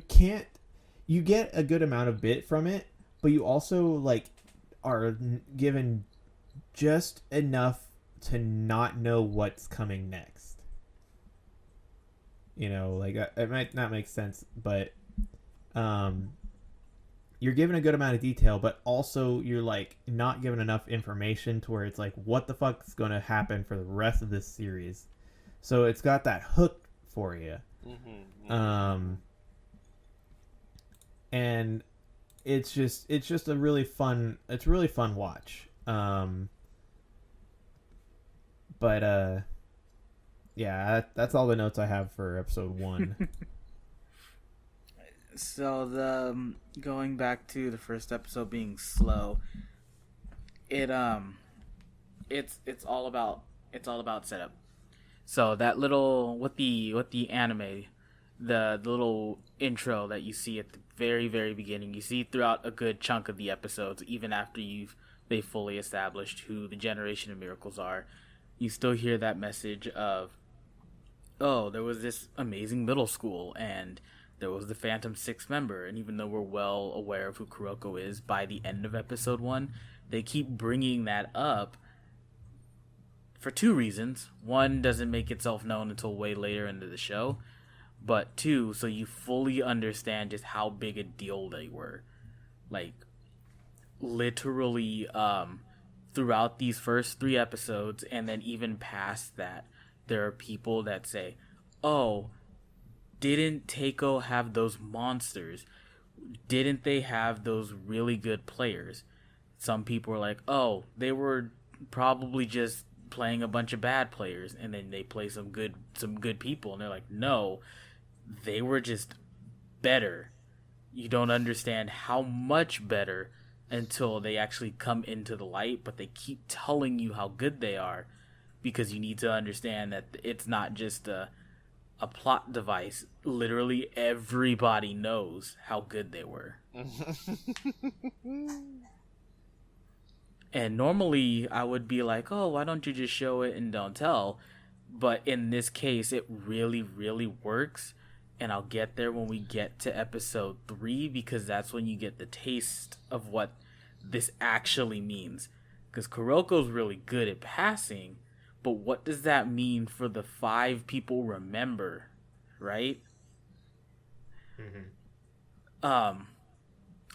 get a good amount of bit from it, but you also like are given just enough to not know what's coming next. Like it might not make sense, but you're given a good amount of detail, but also you're like not given enough information to where it's like, what the fuck's going to happen for the rest of this series? So it's got that hook for you. Mm-hmm. And it's just a really fun watch. But yeah, that's all the notes I have for episode 1. So going back to the first episode being slow, it's all about setup. So that little with the anime, the little intro that you see at the very, very beginning, you see throughout a good chunk of the episodes, even after they fully established who the Generation of Miracles are, you still hear that message of, oh, there was this amazing middle school, and there was the Phantom 6 member, and even though we're well aware of who Kuroko is by the end of episode 1, they keep bringing that up for 2 reasons. 1, doesn't make itself known until way later into the show, but 2, so you fully understand just how big a deal they were. Like, literally, throughout these first 3 episodes, and then even past that, there are people that say, oh, didn't Teiko have those monsters? Didn't they have those really good players? Some people are like, oh, they were probably just playing a bunch of bad players, and then they play some good people, and they're like, no, they were just better. You don't understand how much better until they actually come into the light, but they keep telling you how good they are, because you need to understand that it's not just a plot device. Literally everybody knows how good they were. And normally I would be like, oh, why don't you just show it and don't tell? But in this case, it really, really works. And I'll get there when we get to episode 3, because that's when you get the taste of what this actually means. Because Kuroko's really good at passing, but what does that mean for the 5 people remember, right? Mm-hmm.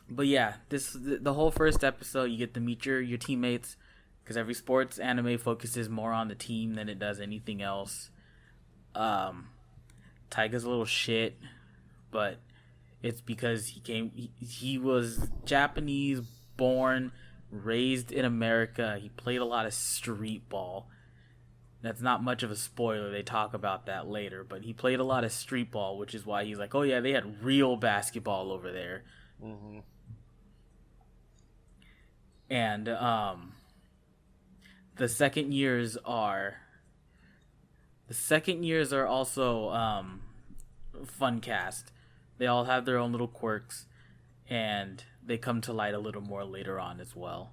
But yeah, the whole first episode, you get to meet your teammates, because every sports anime focuses more on the team than it does anything else. Taiga's a little shit, but it's because he was Japanese born, raised in America. He played a lot of street ball. That's not much of a spoiler. They talk about that later, but he played a lot of street ball, which is why he's like, oh yeah, they had real basketball over there. Mm-hmm. And the second years are also fun cast. They all have their own little quirks, and they come to light a little more later on as well.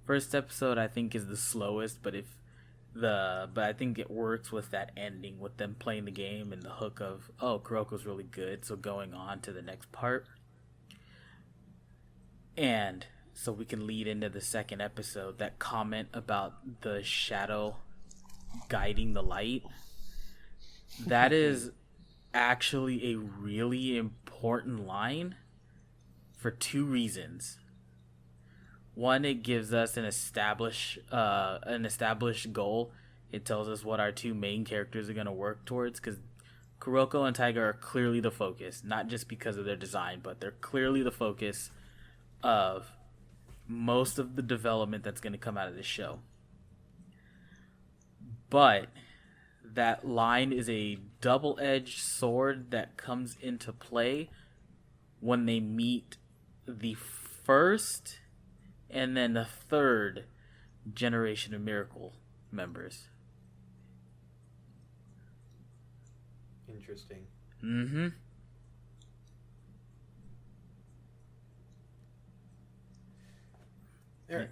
First episode, I think, is the slowest, but if But I think it works with that ending, with them playing the game and the hook of, oh, Kuroko's really good, so going on to the next part. And so we can lead into the second episode, that comment about the shadow guiding the light. That is actually a really important line for two reasons. One, it gives us an established goal. It tells us what our two main characters are going to work towards, because Kuroko and Taiga are clearly the focus, not just because of their design, but they're clearly the focus of most of the development that's going to come out of this show. But that line is a double-edged sword that comes into play when they meet the first and then the third generation of Miracle members. Interesting. Mm-hmm. All right.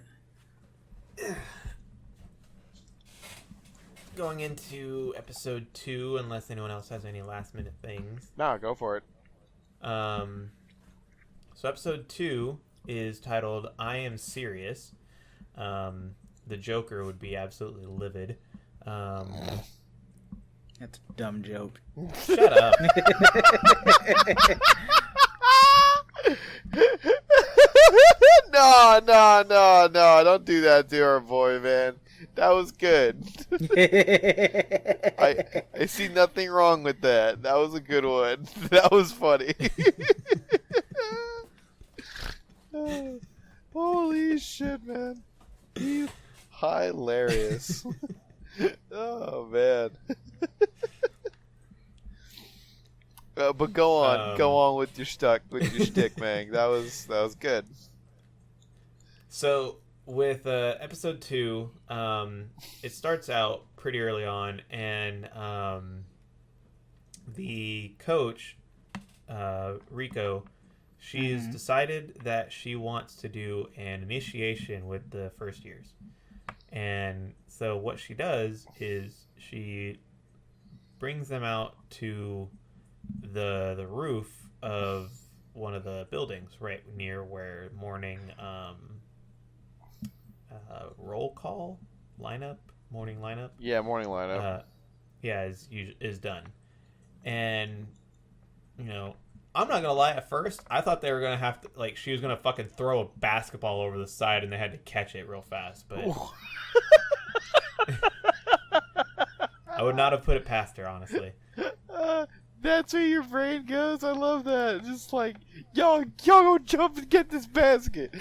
Going into episode 2, unless anyone else has any last minute things. No, go for it. So episode 2 is titled "I Am Serious." The Joker would be absolutely livid. That's a dumb joke. Shut up. No, don't do that to our boy, man. That was good. I see nothing wrong with that. That was a good one. That was funny. Holy shit, man. Hilarious. Oh, man. But go on with your shtick, man. That was good. So with episode 2, it starts out pretty early on, and the coach, Rico, she's decided that she wants to do an initiation with the first years. And so what she does is she brings them out to the roof of one of the buildings right near where morning morning lineup. Yeah, morning lineup. Is done. And I'm not gonna lie, at first I thought they were gonna have to, like, she was gonna fucking throw a basketball over the side and they had to catch it real fast, but I would not have put it past her, honestly. That's where your brain goes. I love that. Just like, y'all go jump and get this basket.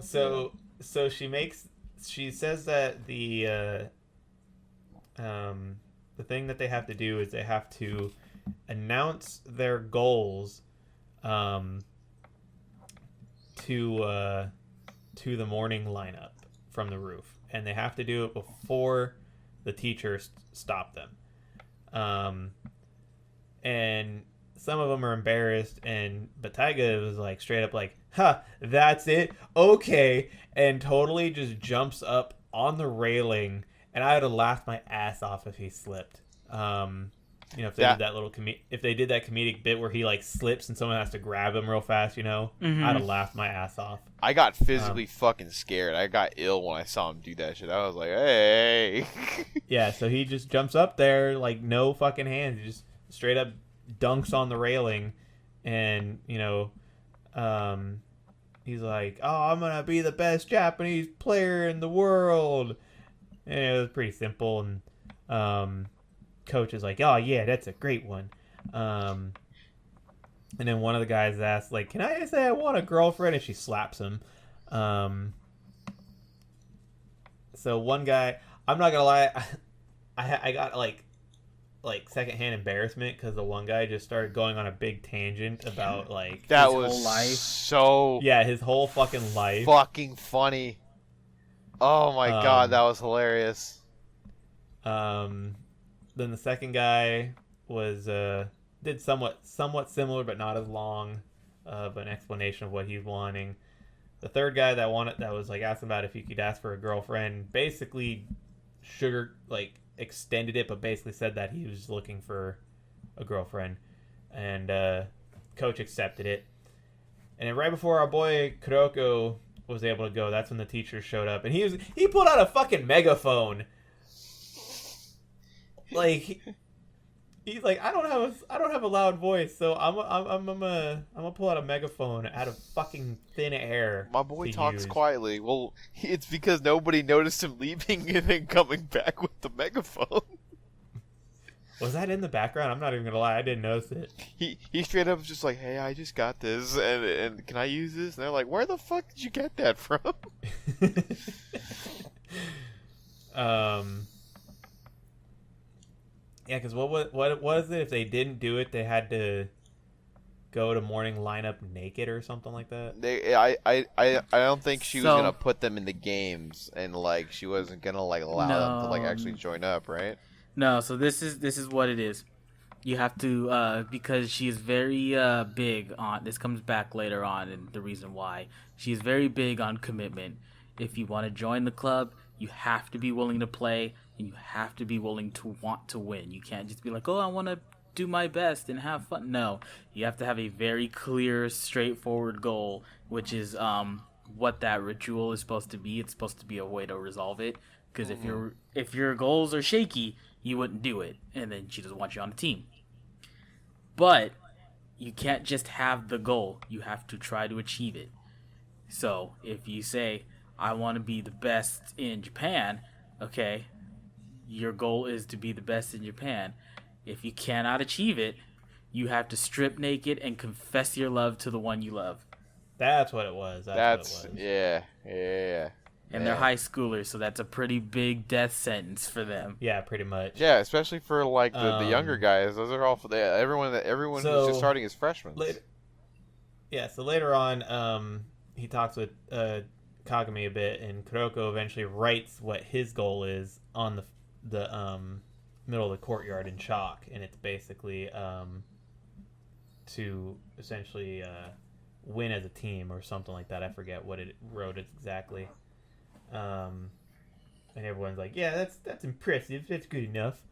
So she says that the thing that they have to do is they have to announce their goals to the morning lineup from the roof, and they have to do it before the teachers stop them. And some of them are embarrassed, but Taiga was like straight up like, "Ha, that's it, okay," and totally just jumps up on the railing, and I would have laughed my ass off if he slipped. If they did that little if they did that comedic bit where he like slips and someone has to grab him real fast, I'd have laughed my ass off. I got physically fucking scared. I got ill when I saw him do that shit. I was like, hey. Yeah, so he just jumps up there like no fucking hands. He just straight up dunks on the railing, and he's like, "Oh, I'm gonna be the best Japanese player in the world." And it was pretty simple, and coach is like, "Oh yeah, that's a great one." And then one of the guys asks, like, "Can I say I want a girlfriend?" And she slaps him. So one guy, I'm not gonna lie, I got like secondhand embarrassment because the one guy just started going on a big tangent about like that his was whole life. So his whole fucking life. Fucking funny. Oh my god, that was hilarious. Then the second guy was did somewhat similar but not as long. of an explanation of what he's wanting. The third guy that was like asking about if he could ask for a girlfriend, basically extended it, but basically said that he was looking for a girlfriend, and coach accepted it. And then right before our boy Kuroko was able to go, that's when the teacher showed up, and he pulled out a fucking megaphone. Like he's like, I don't have a loud voice, so I'm gonna pull out a megaphone out of fucking thin air. My boy talks quietly. Well, it's because nobody noticed him leaving and then coming back with the megaphone. Was that in the background? I'm not even gonna lie, I didn't notice it. He straight up was just like, "Hey, I just got this, and can I use this?" And they're like, "Where the fuck did you get that from?" Yeah, because what was it? If they didn't do it, they had to go to morning lineup naked or something like that. I don't think she was gonna put them in the games, and like she wasn't gonna like allow them to like actually join up, right? No, so this is what it is. You have to because she's very big on this. Comes back later on, and the reason why she's very big on commitment. If you want to join the club, you have to be willing to play, and you have to be willing to want to win. You can't just be like, oh, I want to do my best and have fun. No, you have to have a very clear, straightforward goal, which is what that ritual is supposed to be. It's supposed to be a way to resolve it. Because if your goals are shaky, you wouldn't do it, and then she doesn't want you on the team. But you can't just have the goal. You have to try to achieve it. So if you say, I want to be the best in Japan, okay, your goal is to be the best in Japan. If you cannot achieve it, you have to strip naked and confess your love to the one you love. That's what it was. That's what it was. Yeah. And they're high schoolers, so that's a pretty big death sentence for them. Yeah, pretty much. Yeah, especially for like the younger guys. Those are all for everyone who's just starting as freshmen. So later on, he talks with Kagami a bit, and Kuroko eventually writes what his goal is on the middle of the courtyard in chalk, and it's basically to essentially win as a team or something like that. I forget what it wrote exactly. And everyone's like, yeah, that's impressive. That's good enough.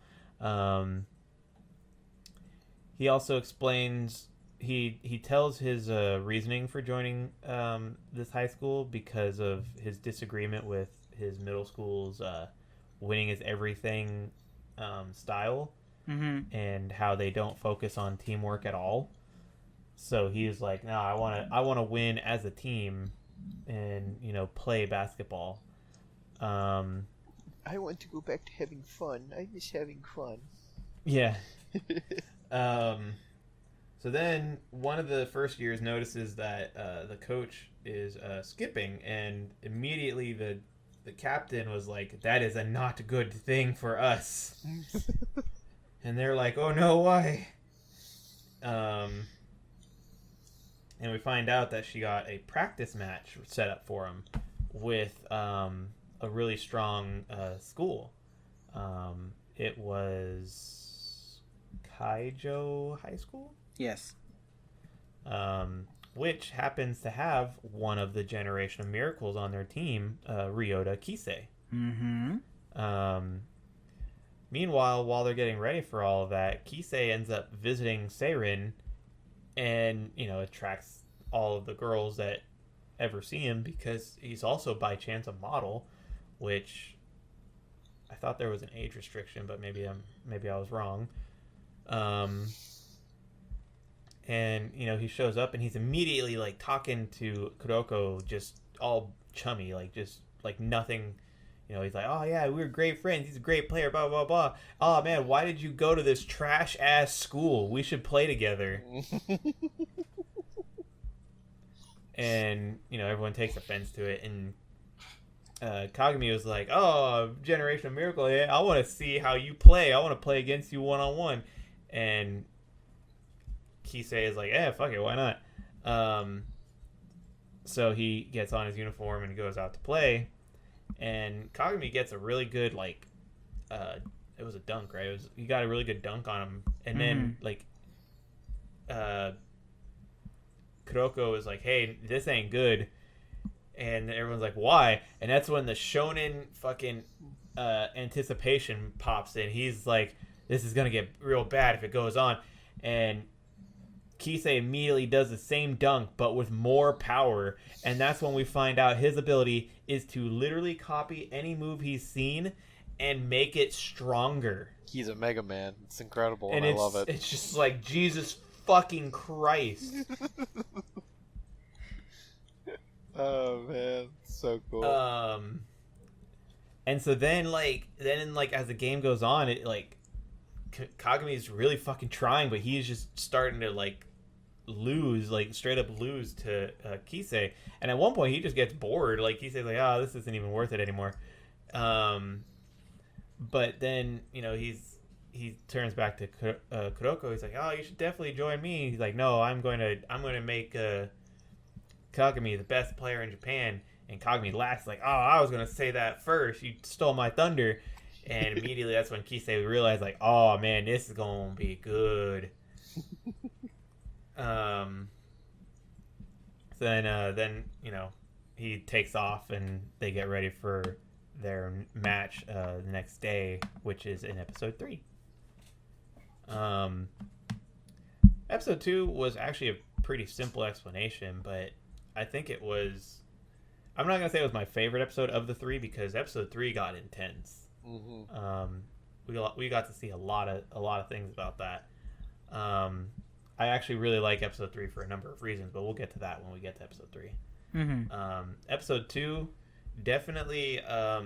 He also explains, he tells his reasoning for joining this high school because of his disagreement with his middle school's winning is everything style, and how they don't focus on teamwork at all. So he's like, no, I want to win as a team and play basketball. I want to go back to having fun. I miss having fun. Yeah. So then one of the first years notices that the coach is skipping, and immediately the captain was like, that is a not good thing for us. And they're like, oh no, why? And we find out that she got a practice match set up for him with a really strong school. It was Kaijo High School? Yes. Which happens to have one of the Generation of Miracles on their team, Ryota Kisei. Meanwhile, while they're getting ready for all of that, Kisei ends up visiting Seirin, and attracts all of the girls that ever see him because he's also by chance a model, which I thought there was an age restriction, but maybe I was wrong. And he shows up and he's immediately like talking to Kuroko, just all chummy, just nothing. He's like, oh yeah, we're great friends. He's a great player, blah blah blah. Oh man, why did you go to this trash ass school? We should play together. And everyone takes offense to it, and Kagami was like, oh, Generation of Miracle, yeah, I want to see how you play. I want to play against you one-on-one. And Kisei is like, fuck it, why not? So he gets on his uniform and goes out to play, and Kagami gets a really good it was a dunk, right? He got a really good dunk on him, and then Kuroko is like, hey, this ain't good. And everyone's like, why? And that's when the shonen fucking anticipation pops in. He's like, this is going to get real bad if it goes on. And Kisei immediately does the same dunk, but with more power. And that's when we find out his ability is to literally copy any move he's seen and make it stronger. He's a Mega Man. It's incredible, and I love it. It's just like, Jesus fucking Christ. Oh man, so cool. And so then as the game goes on, it like Kagami is really fucking trying, but he's just starting to like lose, like straight up lose to Kisei. And at one point he just gets bored. Like Kisei's like, oh, this isn't even worth it anymore. But then he turns back to Kuroko. He's like, oh, you should definitely join me. He's like, no, I'm going to make Kagami the best player in Japan. And Kagami laughs like, oh, I was going to say that first. You stole my thunder. And immediately that's when Kisei realized like, oh man, this is going to be good. Then he takes off and they get ready for their match the next day, which is in episode 3. Episode 2 was actually a pretty simple explanation, but I think it was. I'm not gonna say it was my favorite episode of the 3 because episode 3 got intense. Mm-hmm. We got to see a lot of things about that. I actually really like episode 3 for a number of reasons, but we'll get to that when we get to episode 3. Mm-hmm. Episode 2, definitely a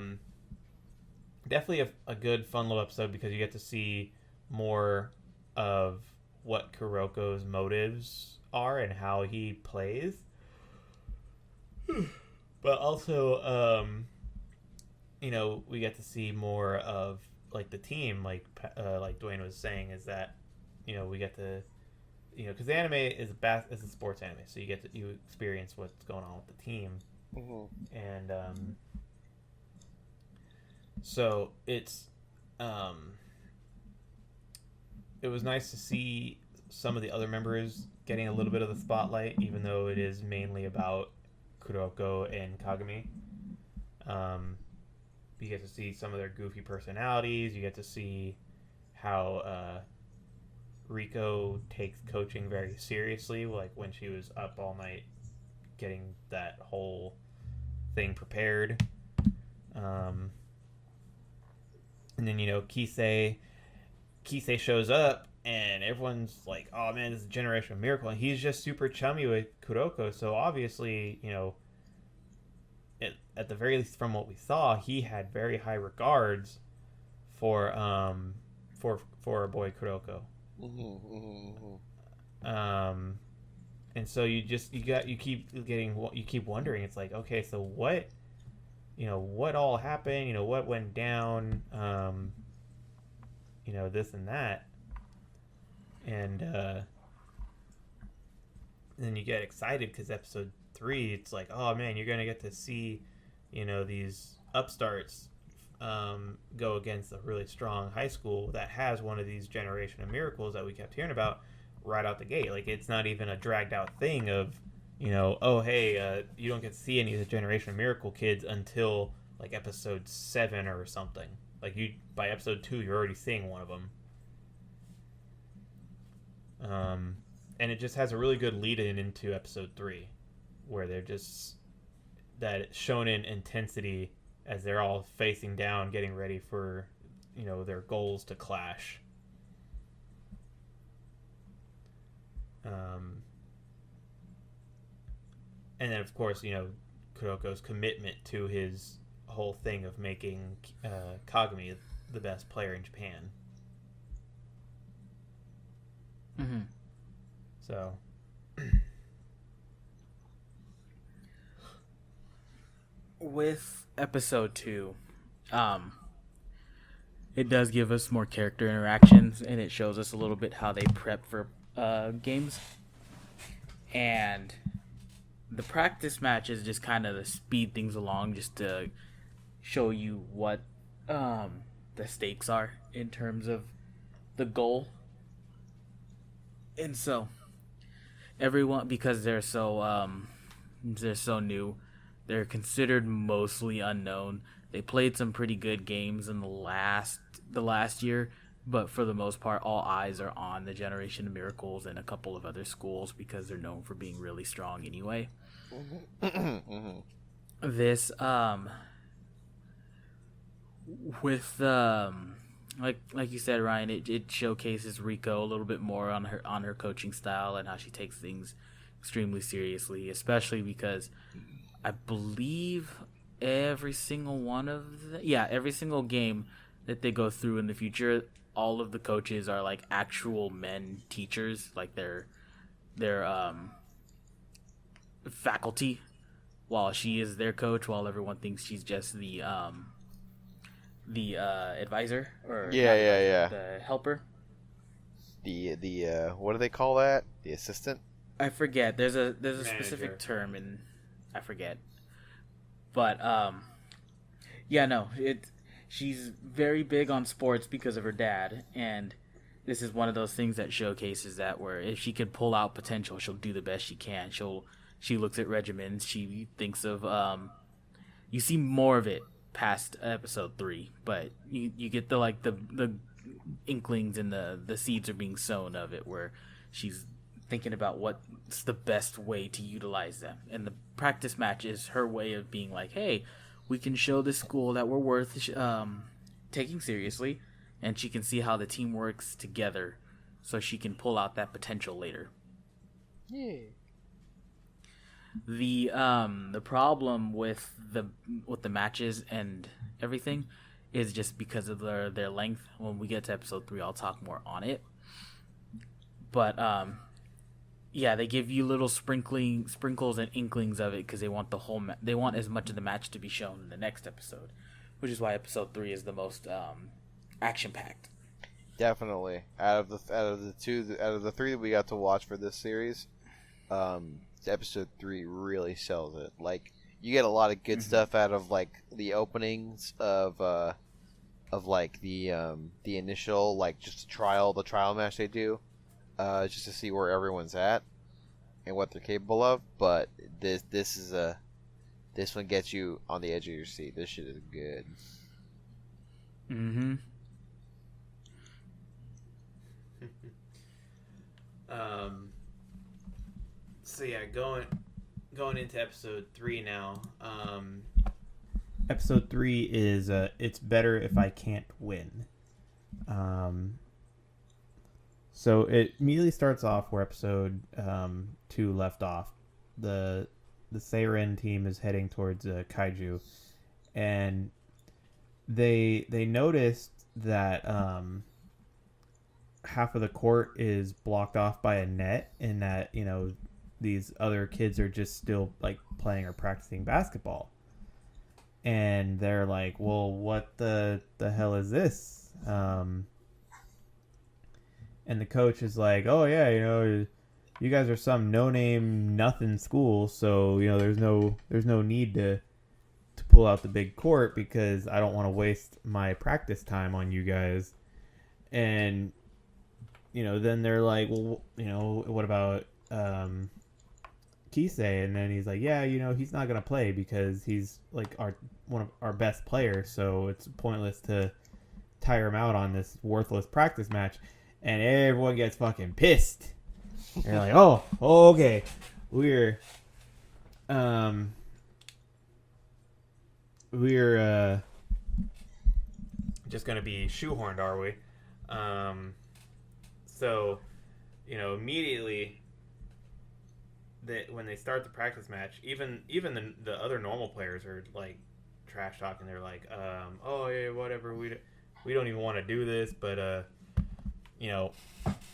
good, fun little episode because you get to see more of what Kuroko's motives are and how he plays. But also, we get to see more of like the team, like Dwayne was saying, is that we get to because the anime is a sports anime, so you experience what's going on with the team, and so it's it was nice to see some of the other members getting a little bit of the spotlight, even though it is mainly about Kuroko and Kagami. You get to see some of their goofy personalities. You get to see how Riko takes coaching very seriously, like when she was up all night getting that whole thing prepared. And then Kisei shows up and everyone's like, oh man, this is a generational miracle, and he's just super chummy with Kuroko, so obviously at the very least from what we saw, he had very high regards for our boy Kuroko. And so you keep wondering, it's like, okay, so what all happened, what went down, this and that, and then you get excited because episode 3, it's like, oh man, you're gonna get to see these upstarts go against a really strong high school that has one of these generation of miracles that we kept hearing about right out the gate. Like, it's not even a dragged out thing of oh hey, you don't get to see any of the generation of miracle kids until like episode 7 or something. Like, by episode 2 you're already seeing one of them. And it just has a really good lead in into episode 3 where they're just that shonen intensity as they're all facing down, getting ready for their goals to clash. And then of course Kuroko's commitment to his whole thing of making Kagami the best player in Japan. Mm-hmm. So with episode 2, it does give us more character interactions, and it shows us a little bit how they prep for games. And the practice matches just kind of to speed things along, just to show you what the stakes are in terms of the goal. And so everyone, because they're so new, they're considered mostly unknown. They played some pretty good games in the last year, but for the most part, all eyes are on the Generation of Miracles and a couple of other schools because they're known for being really strong anyway. This with like you said, Ryan, it showcases Rico a little bit more on her coaching style and how she takes things extremely seriously, especially because I believe every single game that they go through in the future, all of the coaches are like actual men teachers, like they're faculty, while she is their coach, while everyone thinks she's just the advisor, or the helper. The what do they call that? The assistant? I forget. There's a Manager. specific term, and I forget. But she's very big on sports because of her dad, and this is one of those things that showcases that, where if she could pull out potential, she'll do the best she can. She looks at regimens. She thinks of you see more of it past episode 3, but you get the inklings and the seeds are being sown of it, where she's thinking about what's the best way to utilize them. And the practice match is her way of being like, hey, we can show this school that we're worth taking seriously, and she can see how the team works together so she can pull out that potential later. Yeah. The problem with the matches and everything is just because of their length. When we get to episode 3, I'll talk more on it. But they give you little sprinkles and inklings of it because they want they want as much of the match to be shown in the next episode, which is why episode 3 is the most action packed. Definitely. Out of the 3 that we got to watch for this series, episode 3 really sells it. Like, you get a lot of good stuff out of like the openings of like the initial, like, just the trial match they do, just to see where everyone's at and what they're capable of. But this one gets you on the edge of your seat. This shit is good. Mm-hmm. So yeah, going into episode 3 now. Episode 3 is it's better if I can't win. So it immediately starts off where episode 2 left off. The Seiren team is heading towards Kaiju, and they noticed that half of the court is blocked off by a net, and that, you know, these other kids are just still like playing or practicing basketball. And they're like, well, what the hell is this? And the coach is like, oh yeah, you know, you guys are some no-name nothing school, so, you know, there's no need to pull out the big court because I don't want to waste my practice time on you guys. And, you know, then they're like, well, you know, what about Kisei? And then he's like, yeah, you know, he's not gonna play because he's like one of our best players, so it's pointless to tire him out on this worthless practice match. And everyone gets fucking pissed. They're like, oh, okay, we're just gonna be shoehorned, are we? So, you know, immediately when they start the practice match, even the other normal players are like trash talking. They're like, oh yeah, whatever, we don't even want to do this, but you know,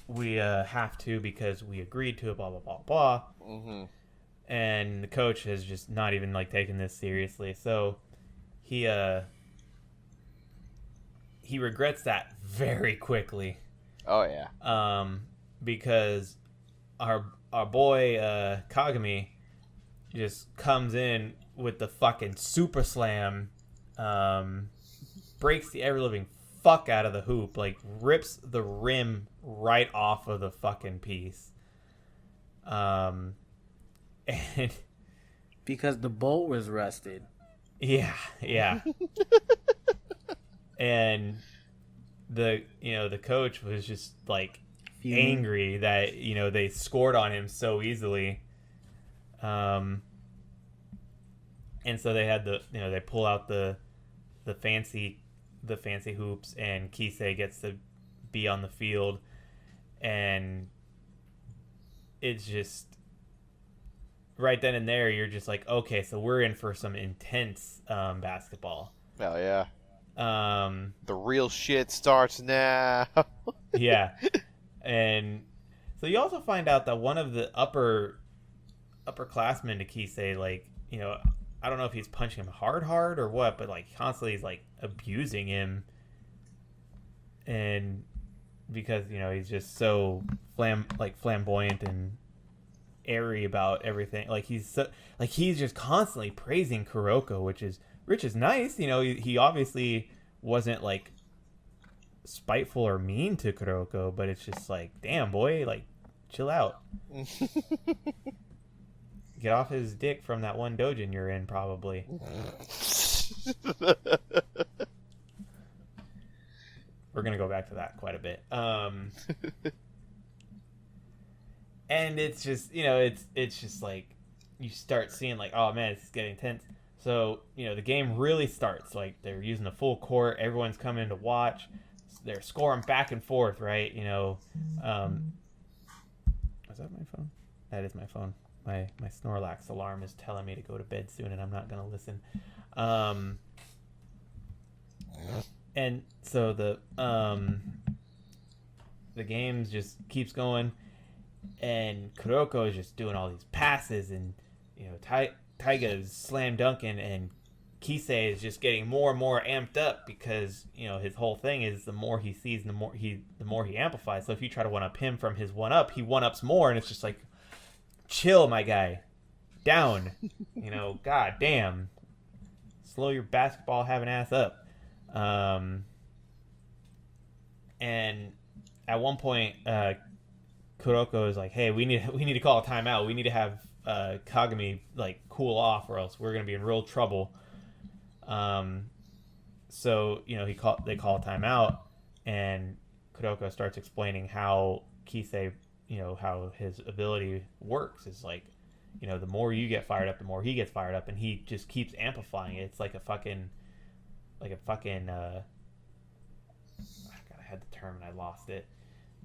we have to because we agreed to it, blah blah blah blah. Mm-hmm. And the coach has just not even like taken this seriously, so he regrets that very quickly. Oh yeah. Because our boy Kagami just comes in with the fucking super slam, breaks the ever living fuck out of the hoop, like rips the rim right off of the fucking piece. And Because the bolt was rusted. yeah, and the coach was just like Fuming. angry that they scored on him so easily. And so they had they pull out the fancy hoops, and Kisei gets to be on the field, and it's just right then and there you're just like, okay, so we're in for some intense basketball. Oh yeah. The real shit starts now. Yeah. And so you also find out that one of the upperclassmen to Kisei, like, I don't know if he's punching him hard or what, but like constantly he's like abusing him, and because he's just so flamboyant and airy about everything, like he's just constantly praising Kuroko, which is nice. He obviously wasn't like spiteful or mean to Kuroko, but it's just like, damn boy, like chill out. Get off his dick from that one dojin you're in, probably. We're gonna go back to that quite a bit. And it's just it's just like you start seeing like, oh man, it's getting tense. So the game really starts, like they're using the full court, everyone's coming to watch, they're scoring back and forth, right? Is that my phone? That is my phone. My Snorlax alarm is telling me to go to bed soon, and I'm not gonna listen. And so the game just keeps going, and Kuroko is just doing all these passes, and Taiga is slam dunking, and Kisei is just getting more and more amped up because his whole thing is the more he sees, the more he amplifies. So if you try to one up him from his one up, he one ups more, and it's just like, chill, my guy, down. God damn, slow your basketball having ass up. And at one point, Kuroko is like, "Hey, we need to call a timeout. We need to have Kagami like cool off, or else we're gonna be in real trouble." So they call a timeout, and Kuroko starts explaining how Kisei, how his ability works is like, the more you get fired up, the more he gets fired up, and he just keeps amplifying it. It's like a fucking God, I had the term and I lost it.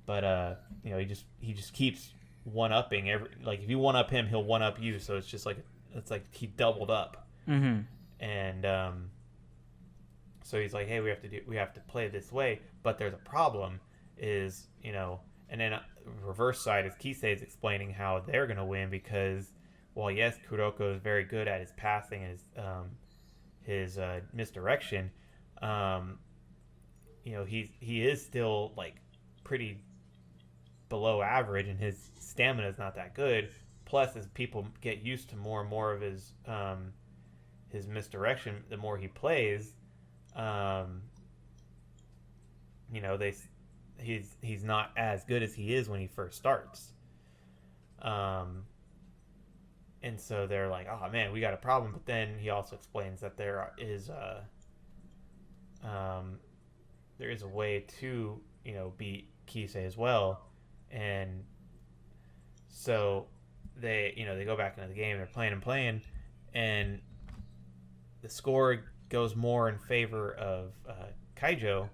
But he just keeps one upping every, like if you one up him, he'll one up you. So it's like he doubled up. Mm-hmm. And so he's like, hey, we have to play this way, but there's a problem. And then reverse side is Kisei is explaining how they're gonna win because, well, yes, Kuroko is very good at his passing and his misdirection. He is still like pretty below average, and his stamina is not that good. Plus, as people get used to more and more of his misdirection, the more he plays, he's not as good as he is when he first starts. And so they're like, oh man, we got a problem. But then he also explains that there is a way to beat Kisei as well. And so they go back into the game, they're playing, and the score goes more in favor of Kaijo,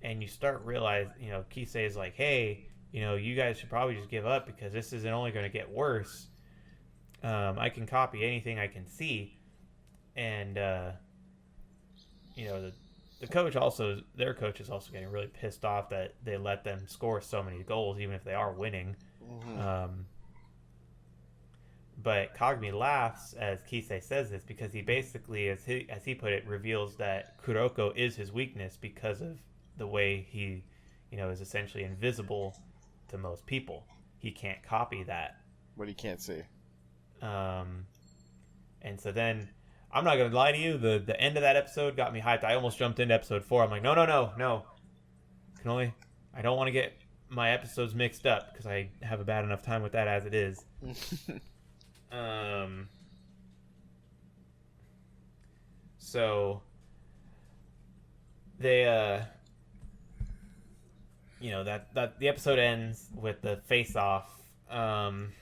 and you start realizing, Kisei is like, hey, you guys should probably just give up because this isn't only going to get worse. I can copy anything I can see, and the coach their coach is also getting really pissed off that they let them score so many goals even if they are winning. Mm-hmm. But Kagami laughs as Kisei says this because he basically, as he put it, reveals that Kuroko is his weakness because of the way he, is essentially invisible to most people. He can't copy that. What he can't see. And so then, I'm not gonna lie to you, the end of that episode got me hyped. I almost jumped into episode 4. I'm like, no. I don't want to get my episodes mixed up because I have a bad enough time with that as it is. So they that the episode ends with the face off, and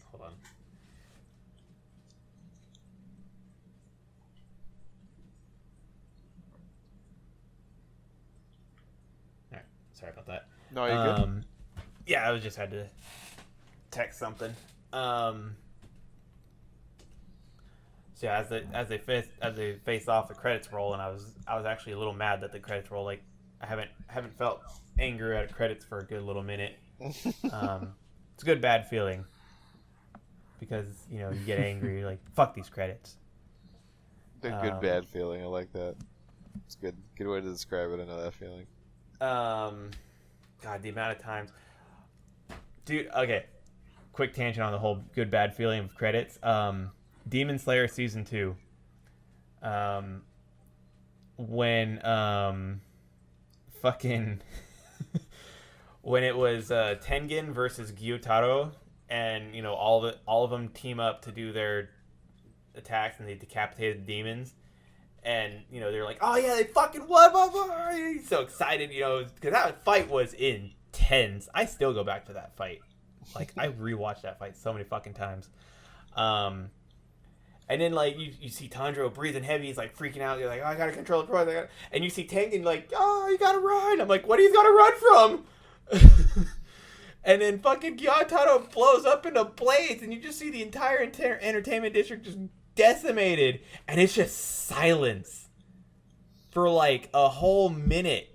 hold on. All right, sorry about that. No, you're good. Yeah, I just had to text something. So yeah, as they face off, the credits roll, and I was actually a little mad that the credits roll. Like I haven't felt anger at credits for a good little minute. It's a good bad feeling because you get angry, you're like fuck these credits. A good bad feeling. I like that. It's good. Good way to describe it. I know that feeling. God, the amount of times, dude. Okay, quick tangent on the whole good bad feeling of credits. Demon Slayer season 2. When fucking when it was Tengen versus Gyutaro, and all of them team up to do their attacks, and they decapitated the demons, and they're like, oh yeah, they fucking won, blah, blah. He's so excited, because that fight was intense. I still go back to that fight. Like I rewatched that fight so many fucking times. And then, like, you see Tanjiro breathing heavy. He's, like, freaking out. You're like, oh, I gotta control the process. And you see Tengen, like, oh, you gotta run. I'm like, what he's gotta run from? And then fucking Gyataro blows up into blades. And you just see the entire entertainment district just decimated. And it's just silence for, like, a whole minute.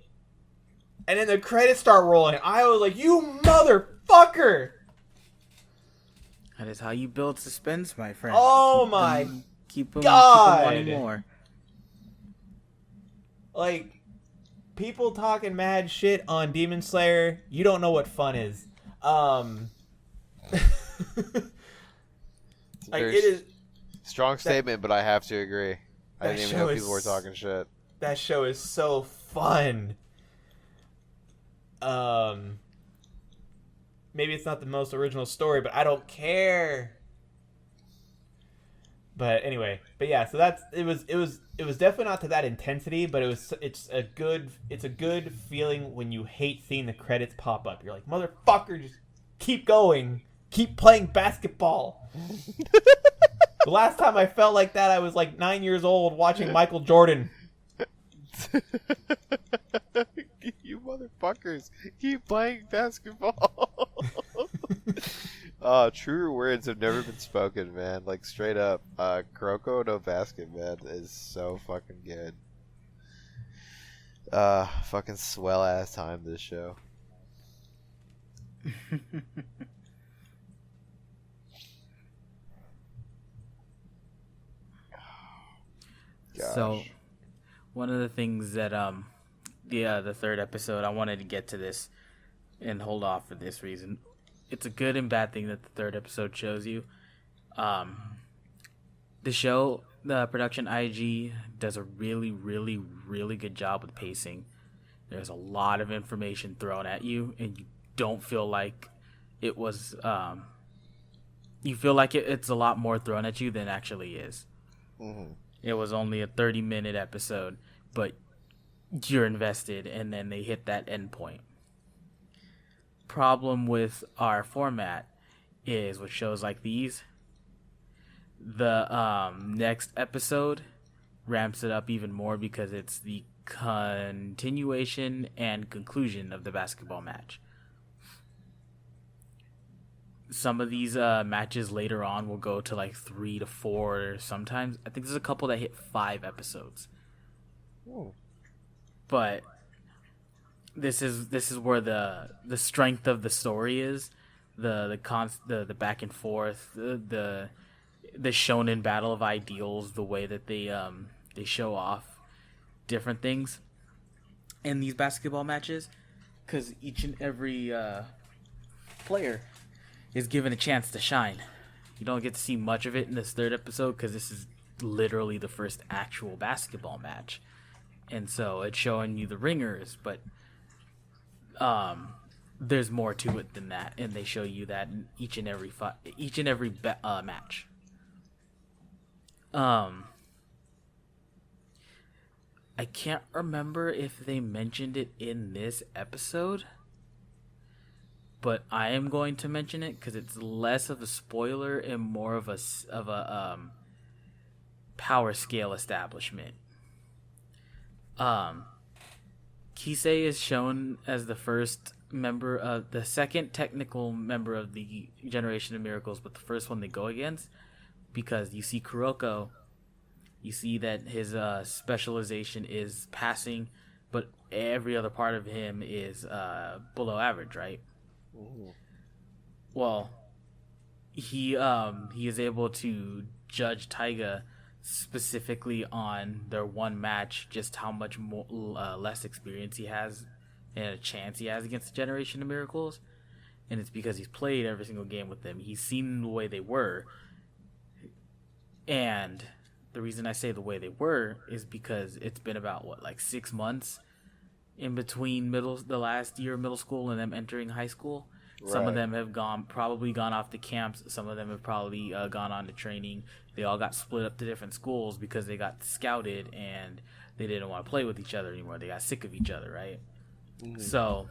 And then the credits start rolling. I was like, you motherfucker! That is how you build suspense, my friend. Oh my keep them God! wanting more. Like, people talking mad shit on Demon Slayer, you don't know what fun is. Like, it is strong statement, but I have to agree. I that didn't even show know is- people were talking shit. that show is so fun. Maybe it's not the most original story, but I don't care. But anyway, yeah, so it was definitely not to that intensity, but it's a good feeling when you hate seeing the credits pop up. You're like, motherfucker, just keep going. Keep playing basketball. The last time I felt like that, I was like 9 years old watching Michael Jordan. You motherfuckers, keep playing basketball. Truer words have never been spoken, man. Like, straight up, Kuroko no Basket, man, is so fucking good. Fucking swell ass time, this show. Gosh. So, one of the things that the third episode, I wanted to get to this and hold off for this reason. It's a good and bad thing that the third episode shows you. The show, the production IG does a really, really, really good job with pacing. There's a lot of information thrown at you, and you don't feel like it was. You feel like it's a lot more thrown at you than it actually is. Mm-hmm. It was only a 30-minute episode, but you're invested, and then they hit that end point. Problem with our format is with shows like these, the next episode ramps it up even more because it's the continuation and conclusion of the basketball match. Some of these matches later on will go to like 3 to 4. Sometimes I think there's a couple that hit 5 episodes. Ooh. But this is where the strength of the story is, the back and forth, the shonen battle of ideals, the way that they show off different things in these basketball matches, because each and every player is given a chance to shine. You don't get to see much of it in this third episode because this is literally the first actual basketball match. and so it's showing you the ringers, but there's more to it than that, and they show you that in each and every match. I can't remember if they mentioned it in this episode, but I am going to mention it because it's less of a spoiler and more of a power scale establishment. Kisei is shown as the first member of the second technical member of the Generation of Miracles, but the first one they go against, because you see Kuroko, you see that his specialization is passing, but every other part of him is below average, right? Ooh. Well, he is able to judge Taiga specifically on their one match, just how much more less experience he has and a chance he has against the Generation of Miracles, and it's because he's played every single game with them. He's seen the way they were, and the reason I say the way they were is because it's been about 6 months in between the last year of middle school and them entering high school. Right. Some of them have probably gone off to camps. Some of them have probably gone on to training. They all got split up to different schools because they got scouted and they didn't want to play with each other anymore. They got sick of each other, right? Mm-hmm. So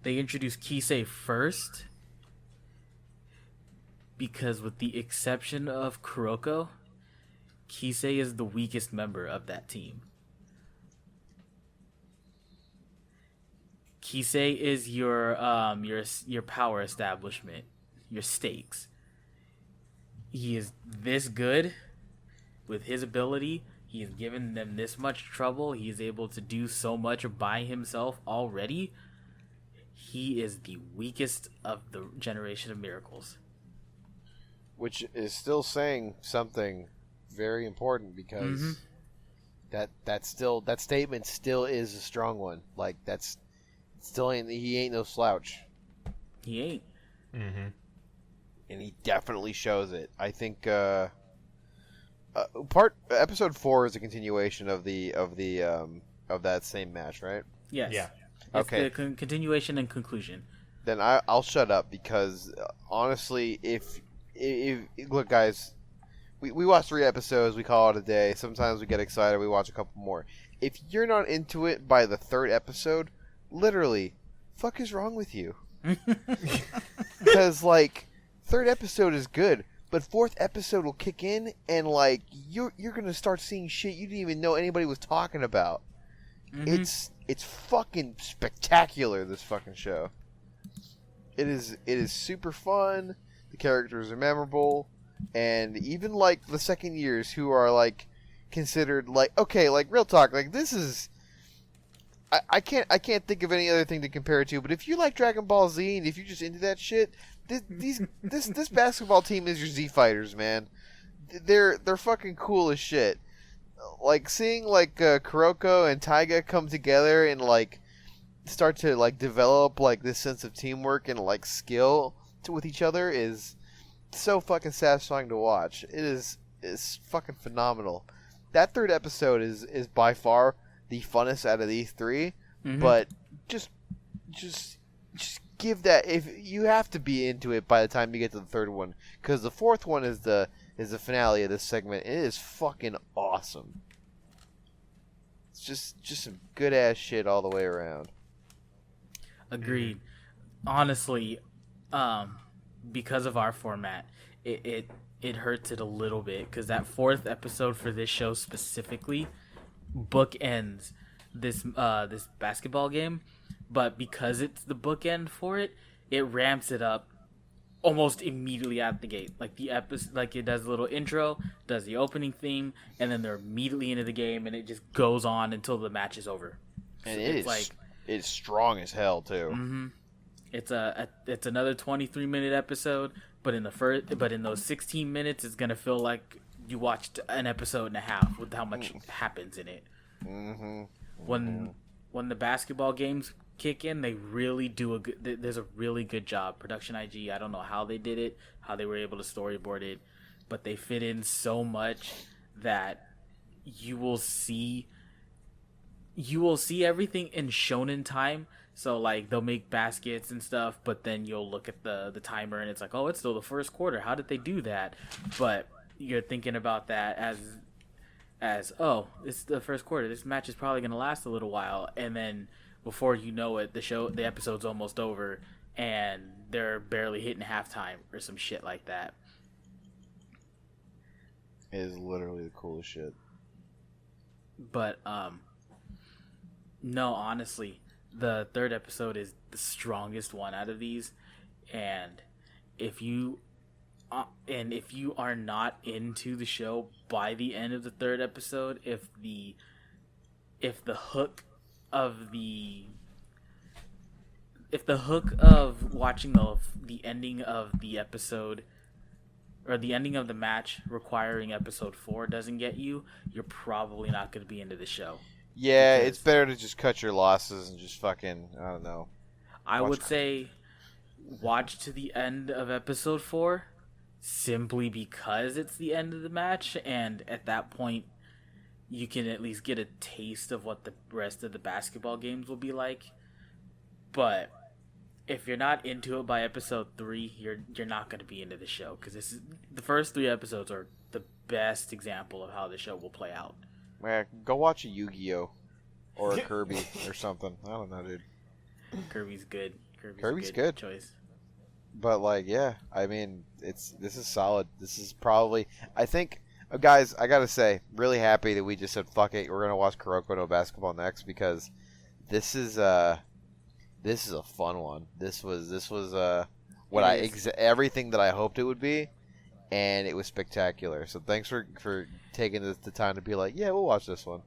they introduced Kisei first because, with the exception of Kuroko, Kisei is the weakest member of that team. Kisei is your power establishment, your stakes. He is this good with his ability. He has given them this much trouble. He is able to do so much by himself already. He is the weakest of the Generation of Miracles. Which is still saying something very important, because that statement still is a strong one. Like, he ain't no slouch. He ain't. Mm-hmm. And he definitely shows it. I think episode 4 is a continuation of that same match, right? Yes. Yeah. It's okay. The continuation and conclusion. Then I'll shut up, because honestly, if look, guys, we watch 3 episodes, we call it a day. Sometimes we get excited, we watch a couple more. If you're not into it by the 3rd episode, literally, fuck is wrong with you? Because 3rd episode is good, but 4th episode will kick in, and you're gonna start seeing shit you didn't even know anybody was talking about. Mm-hmm. It's fucking spectacular, this fucking show. It is super fun. The characters are memorable, and even the second years, who are considered real talk, this is. I can't think of any other thing to compare it to. But if you like Dragon Ball Z and if you're just into that shit, this basketball team is your Z Fighters, man. They're fucking cool as shit. Seeing Kuroko and Taiga come together and start to develop this sense of teamwork and skill with each other is so fucking satisfying to watch. It's fucking phenomenal. That 3rd episode is by far the funnest out of these 3, but just give that, if you have to be into it by the time you get to the 3rd one, because the 4th one is the finale of this segment. It is fucking awesome. It's just some good ass shit all the way around. Agreed. Honestly, because of our format, it hurts it a little bit, because that 4th episode for this show specifically bookends this basketball game, but because it's the bookend for it, it ramps it up almost immediately out the gate. The episode, it does a little intro, does the opening theme, and then they're immediately into the game, and it just goes on until the match is over. And it's strong as hell too. Mm-hmm. It's another 23-minute episode, but in those 16 minutes, it's gonna feel like you watched an episode and a half with how much happens in it. Mm-hmm. When the basketball games kick in, they really do there's a really good job. Production IG, I don't know how they did it, how they were able to storyboard it, but they fit in so much that you will see you will see everything in shonen time. So like they'll make baskets and stuff, but then you'll look at the timer and it's like, oh, it's still the first quarter. How did they do that? But you're thinking about that as oh, it's the first quarter. This match is probably gonna last a little while, and then before you know it, the episode's almost over, and they're barely hitting halftime or some shit like that. It is literally the coolest shit. But no, honestly, the third episode is the strongest one out of these, and if you are not into the show by the end of the third episode, if the hook of watching the ending of the episode or the ending of the match requiring episode 4 doesn't get you, you're probably not going to be into the show. Yeah, it's better to just cut your losses and just fucking, I don't know. I would say watch to the end of episode 4 simply because it's the end of the match, and at that point you can at least get a taste of what the rest of the basketball games will be like. But if you're not into it by episode 3, you're not going to be into the show, because the first 3 episodes are the best example of how the show will play out. Man, go watch a Yu-Gi-Oh! Or a Kirby or something. I don't know, dude. Kirby's good. Kirby's good choice. But like, yeah, I mean, this is solid. This is probably, I think, guys, I gotta say, really happy that we just said fuck it, we're gonna watch Kuroko no Basketball next, because this is a fun one. This was everything that I hoped it would be, and it was spectacular. So thanks for taking the time to be like, yeah, we'll watch this one.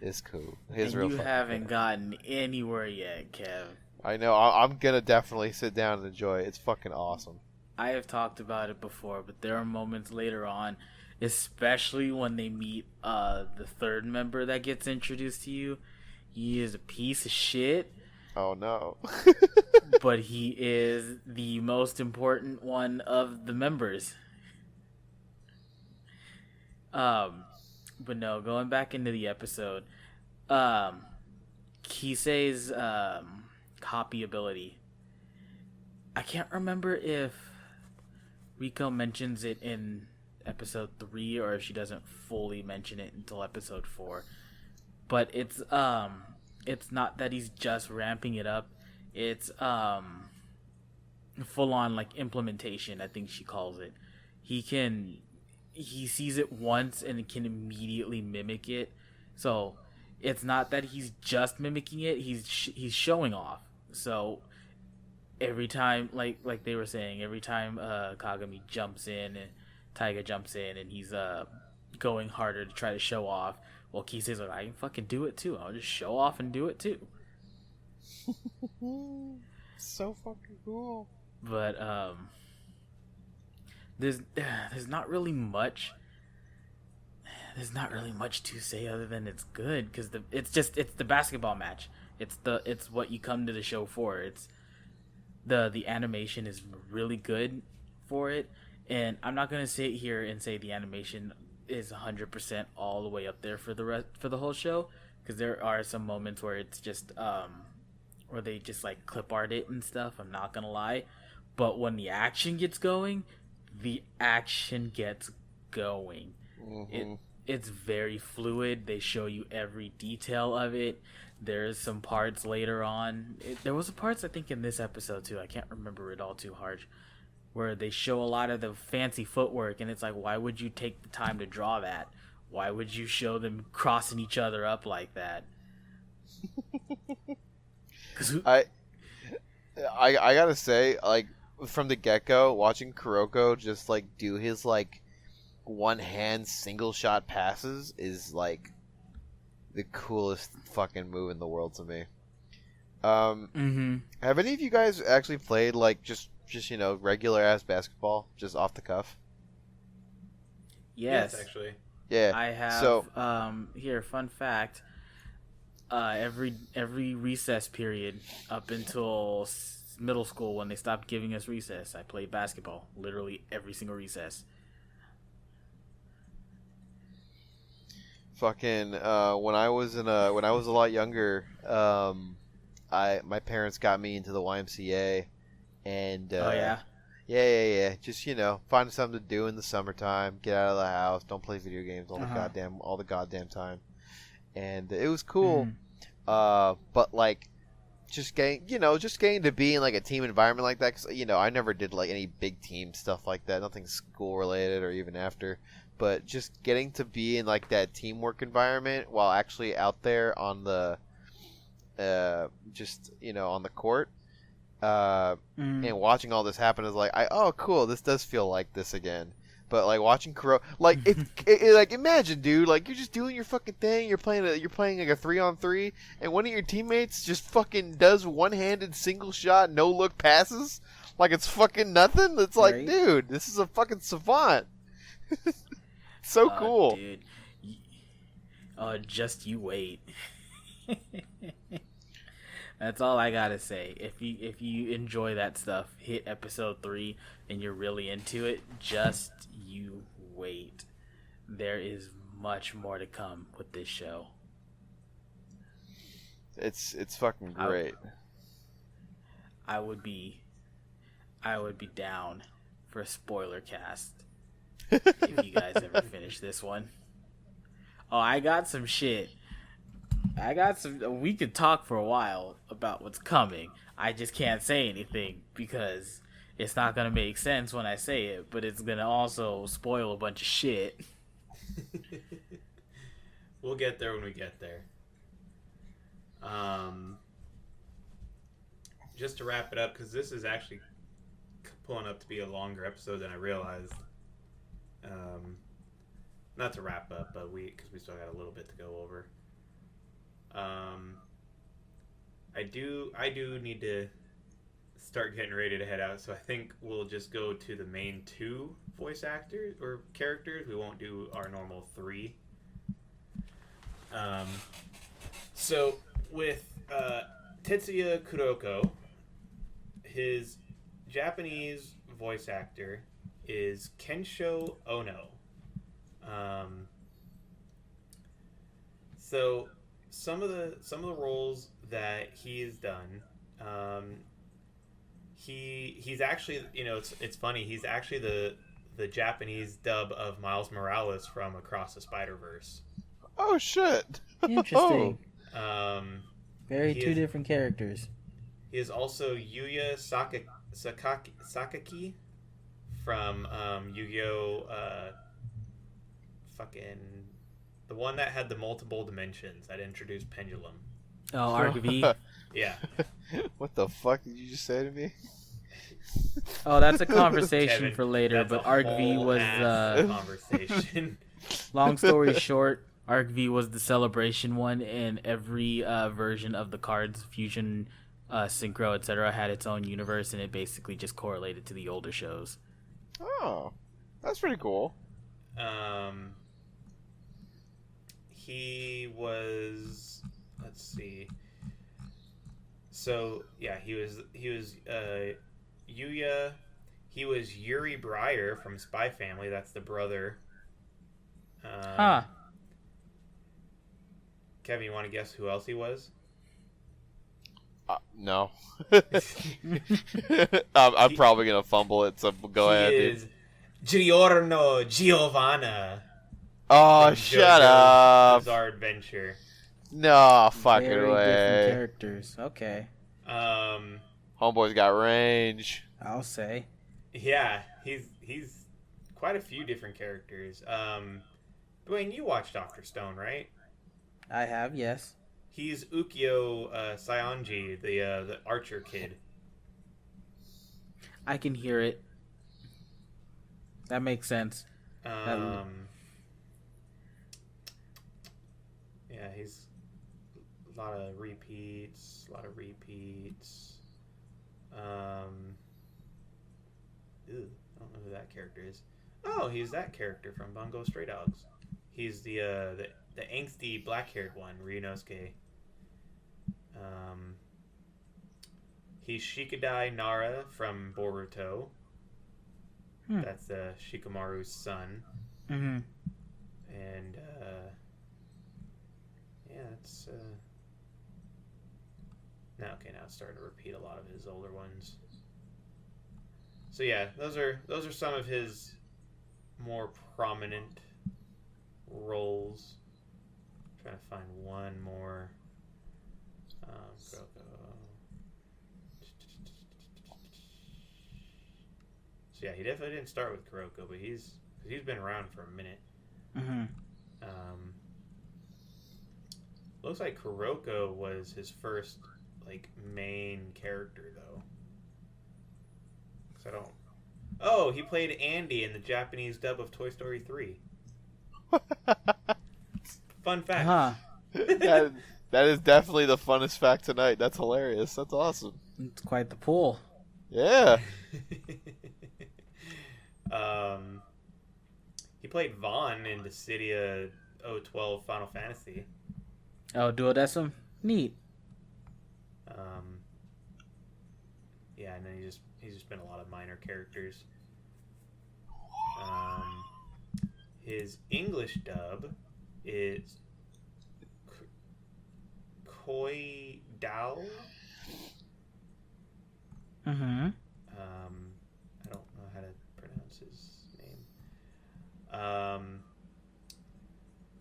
It's cool. It's real fun. You haven't gotten anywhere yet, Kev. I know. I'm gonna definitely sit down and enjoy it. It's fucking awesome. I have talked about it before, but there are moments later on, especially when they meet the third member that gets introduced to you. He is a piece of shit. Oh no. But he is the most important one of the members. But no, going back into the episode, Kisei's copy ability. I can't remember if Rico mentions it in episode 3 or if she doesn't fully mention it until episode 4. But it's not that he's just ramping it up. It's full on like implementation, I think she calls it. He sees it once and can immediately mimic it. So it's not that he's just mimicking it, he's showing off. So every time, like they were saying, every time Kagami jumps in and Taiga jumps in and he's going harder to try to show off, well, Kisei's like, I can fucking do it too. I'll just show off and do it too. So fucking cool. But there's not really much. There's not really much to say other than it's good, because it's the basketball match. It's what you come to the show for. It's the animation is really good for it, and I'm not gonna sit here and say the animation is 100% all the way up there for the whole show, because there are some moments where it's just where they just like clip art it and stuff. I'm not gonna lie, but when the action gets going, the action gets going. Mm-hmm. It's very fluid. They show you every detail of it. There's some parts later on. There was a parts I think in this episode too. I can't remember it all too hard, where they show a lot of the fancy footwork, and it's like, why would you take the time to draw that? Why would you show them crossing each other up like that? I gotta say, like, from the get-go, watching Kuroko just like do his like one hand single shot passes is like the coolest fucking move in the world to me. Have any of you guys actually played like just regular ass basketball, just off the cuff? Yes, actually. Yeah, I have. So here, fun fact: every recess period up until middle school, when they stopped giving us recess, I played basketball. Literally every single recess. Fucking when I was a lot younger, my parents got me into the YMCA, and Oh yeah. yeah. Just find something to do in the summertime. Get out of the house. Don't play video games all the goddamn time. And it was cool. But like, just getting to be in like a team environment like that. 'Cause, I never did like any big team stuff like that. Nothing school related or even after. But just getting to be in like that teamwork environment while actually out there on the, on the court, and watching all this happen is like, oh cool, this does feel like this again. But like watching Kuroko, like like imagine, dude, like you're just doing your fucking thing. You're playing like a 3-on-3, and one of your teammates just fucking does one-handed single shot, no look passes, like it's fucking nothing. It's like, Right. dude, this is a fucking savant. So cool. Dude. Just you wait. That's all I gotta say. If you enjoy that stuff, hit episode 3 and you're really into it, just you wait. There is much more to come with this show. It's fucking great. I would be down for a spoiler cast if you guys ever finish this one. Oh, I got some shit. We could talk for a while about what's coming. I just can't say anything because it's not gonna make sense when I say it, but it's gonna also spoil a bunch of shit. We'll get there when we get there. Just to wrap it up, because this is actually pulling up to be a longer episode than I realized. Not to wrap up, but because we still got a little bit to go over. I do need to start getting ready to head out, so I think we'll just go to the main 2 voice actors or characters. We won't do our normal 3. So with Tetsuya Kuroko, his Japanese voice actor is Kensho Ono. So some of the roles that he's done, he's actually, it's funny, he's actually the Japanese dub of Miles Morales from Across the Spider-Verse. Oh shit! Interesting. Very 2 is- different characters. He is also Yuya Sakaki from Yu-Gi-Oh! Fucking the one that had the multiple dimensions that introduced Pendulum. Oh, RV. Yeah. What the fuck did you just say to me? Oh, that's a conversation Kevin, for later. that's But a ArcV whole was ass conversation. long story short. ArcV was the celebration one, and every version of the cards, fusion, synchro, etc., had its own universe, and it basically just correlated to the older shows. Oh, that's pretty cool. He was. Let's see. So yeah, he was Yuya. He was Yuri Breyer from Spy Family. That's the brother. Kevin, you want to guess who else he was? No. I'm probably gonna fumble it, so go ahead. He Dude. is Giorno Giovanna. Oh, from shut JoJo's up! Bizarre Adventure. No fucking Very different way. characters. Okay, Homeboy's got range. I'll say. Yeah, he's quite a few different characters. Dwayne, you watched Dr. Stone, right? I have, yes. He's Ukyo Saionji, the archer kid. I can hear it. That makes sense. Yeah, he's a lot of repeats. Ew, I don't know who that character is. Oh, he's that character from Bungo Stray Dogs. He's the angsty black-haired one, Ryunosuke. He's Shikadai Nara from Boruto. That's Shikamaru's son. Mm-hmm. And it's now it's starting to repeat a lot of his older ones. So yeah, those are some of his more prominent roles. I'm trying to find one more. Kuroko. So yeah, he definitely didn't start with Kuroko, but he's been around for a minute. Mm-hmm. Looks like Kuroko was his first like main character though. 'Cause I don't. Oh, he played Andy in the Japanese dub of Toy Story 3. Fun fact. Huh. That is definitely the funnest fact tonight. That's hilarious. That's awesome. It's quite the pull. Yeah. He played Vaughn in Dissidia 012 Final Fantasy. Oh, duodecim? Neat. Yeah, and then he's just been a lot of minor characters. His English dub is Koi Dao. Mm-hmm. I don't know how to pronounce his name.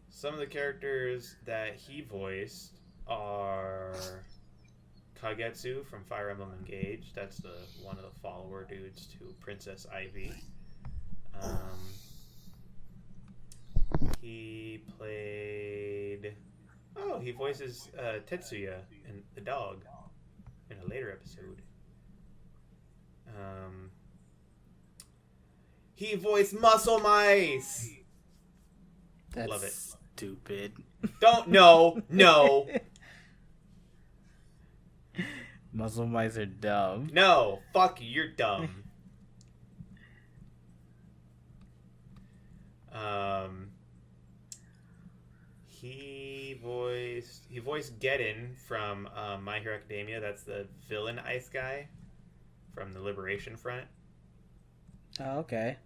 Some of the characters that he voiced are Kagetsu from Fire Emblem Engage. That's one of the follower dudes to Princess Ivy. He played... Oh, he voices Tetsuya and the dog in a later episode. He voiced Muscle Mice! That's Love it. stupid. No. Muscle mice are dumb. No, fuck you, you're dumb. He voiced Geddon from My Hero Academia. That's the villain ice guy from the Liberation Front. Oh, okay.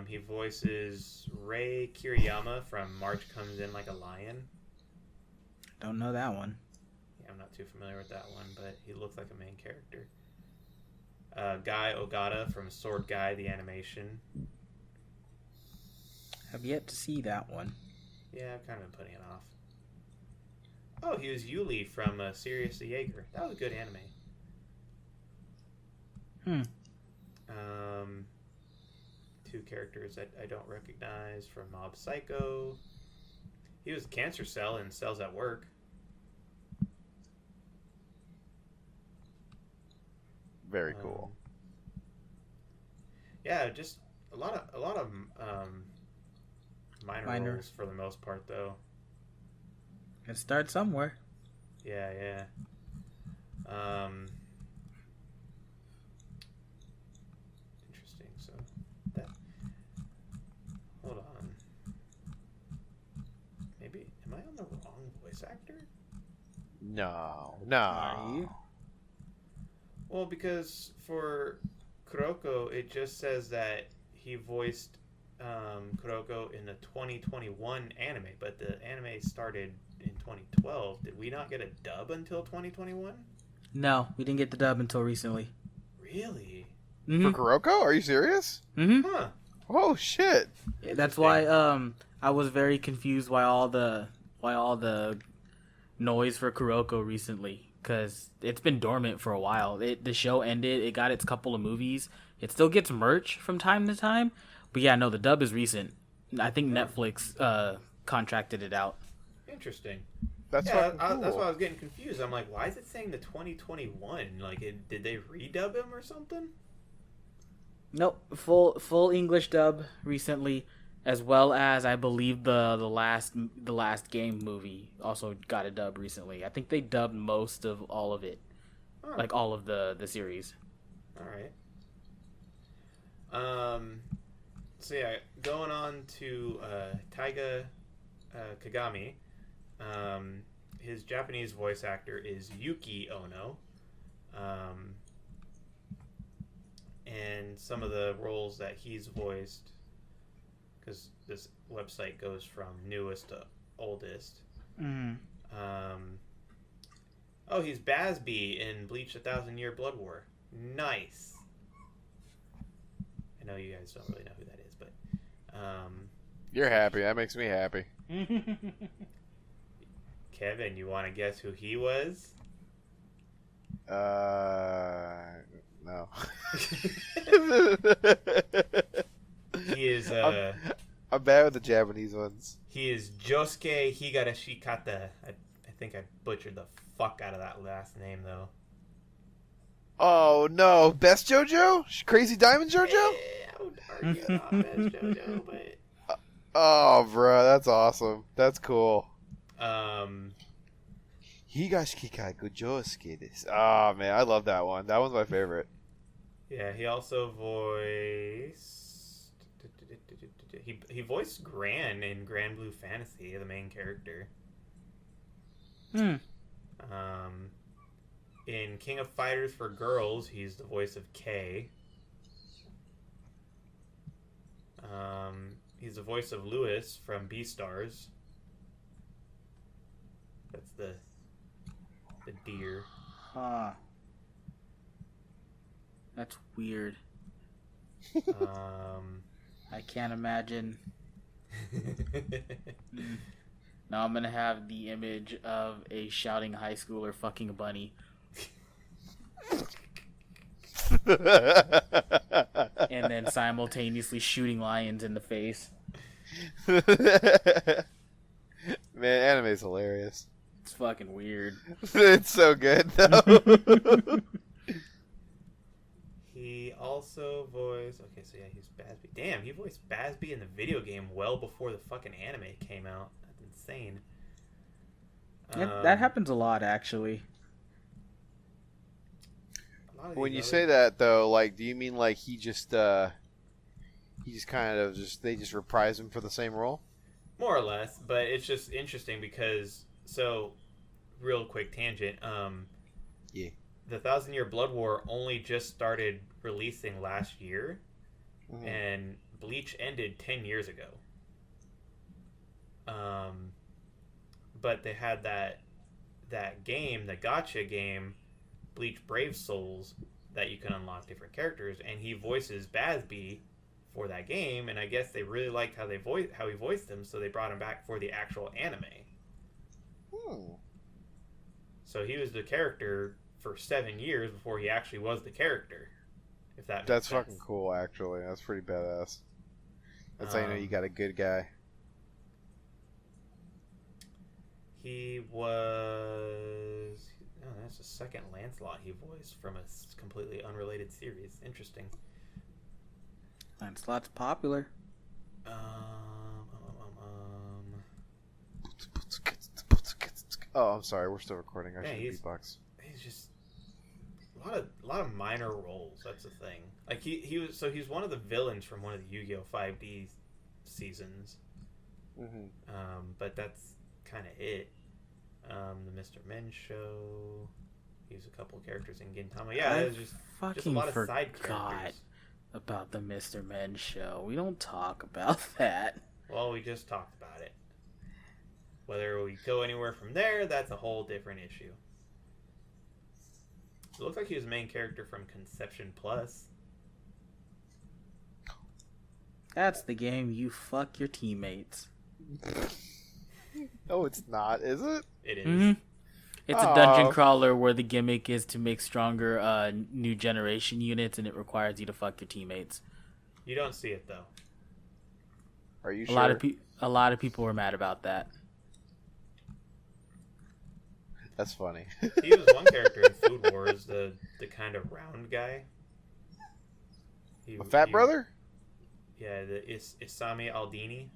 He voices Rei Kiriyama from March Comes In Like a Lion. Don't know that one. Yeah, I'm not too familiar with that one, but he looks like a main character. Guy Ogata from Sword Guy, the animation. Have yet to see that one. Yeah, I've kind of been putting it off. Oh, he was Yuli from Sirius the Jaeger. That was a good anime. Two characters that I don't recognize from Mob Psycho. He was Cancer Cell in Cells at Work. Very cool. Yeah, just a lot of minor roles for the most part, though. Gotta start somewhere. Yeah. Interesting. So that. Hold on. Maybe am I on the wrong voice actor? No. Are you? Well, because for Kuroko, it just says that he voiced Kuroko in the 2021 anime, but the anime started in 2012. Did we not get a dub until 2021? No, we didn't get the dub until recently. Really? Mm-hmm. For Kuroko? Are you serious? Mm-hmm. Huh. Oh shit! That's why I was very confused why all the noise for Kuroko recently, because it's been dormant for a while. The show ended. It got its couple of movies. It still gets merch from time to time, but yeah, no, the dub is recent. I think Netflix contracted it out. Interesting. That's yeah, cool. that's why I was getting confused. I'm like, why is it saying the 2021? Like, did they redub him or something? Nope, full English dub recently, as well as I believe the last game movie also got a dub recently. I think they dubbed most of all of it, like all of the series. All right. So yeah, going on to Taiga Kagami. His Japanese voice actor is Yuki Ono. And some of the roles that he's voiced, because this website goes from newest to oldest. Oh, he's Basby in Bleach: 1,000-Year Blood War. Nice. I know you guys don't really know who that is, but You're happy. That makes me happy. Kevin, you want to guess who he was? No. He is I'm bad with the Japanese ones. he is Josuke Higarashikata. I think I butchered the fuck out of that last name though. Oh no, Best JoJo? Crazy Diamond JoJo? I would argue not Best JoJo, but Oh, bro, that's awesome. That's cool. Higashiki Gojosuke desu. Oh man, I love that one. That one's my favorite. yeah, he also voiced he voiced Gran in Grand Blue Fantasy, the main character. In King of Fighters for Girls, he's the voice of Kay. He's the voice of Lewis from Beastars. That's the deer. Huh. That's weird. I can't imagine. Now I'm gonna have the image of a shouting high schooler fucking a bunny. And then simultaneously shooting lions in the face. Man, anime's hilarious. It's fucking weird. It's so good, though. He also voiced... Okay, so yeah, he's Basby. Damn, he voiced Basby in the video game well before the fucking anime came out. That's insane. That happens a lot, actually. When you say that, though, like, do you mean like he just kind of they just reprise him for the same role? More or less, but it's just interesting because, so, real quick tangent, Yeah. The 1,000-Year Blood War only just started releasing last year, and Bleach ended 10 years ago. But they had that game, the gacha game, Bleach Brave Souls, that you can unlock different characters, and he voices Basby for that game, and I guess they really liked how he voiced him, so they brought him back for the actual anime. So he was the character for 7 years before he actually was the character. If that makes That's sense. fucking cool, actually. That's pretty badass. That's how you know you got a good guy. He was... Oh, that's the second Lancelot he voiced from a completely unrelated series. Interesting. Lancelot's popular. Oh, I'm sorry. We're still recording. I should beatbox. He's just a lot of minor roles. That's the thing. Like he's one of the villains from one of the Yu-Gi-Oh 5D seasons. But that's kind of it. The Mr. Men show. He's a couple characters in Gintama. Yeah, it was just a lot of side characters. About the Mr. Men show. We don't talk about that. Well, we just talked about it. Whether we go anywhere from there, that's a whole different issue. It looks like he was the main character from Conception Plus. That's the game you fuck your teammates. No, it's not, is it? It is. Mm-hmm. It's a dungeon crawler where the gimmick is to make stronger new generation units, and it requires you to fuck your teammates. You don't see it though. Are you sure? A lot of people were mad about that. That's funny. He was one character in Food Wars, the kind of round guy. A fat brother? Yeah, the Isami Aldini.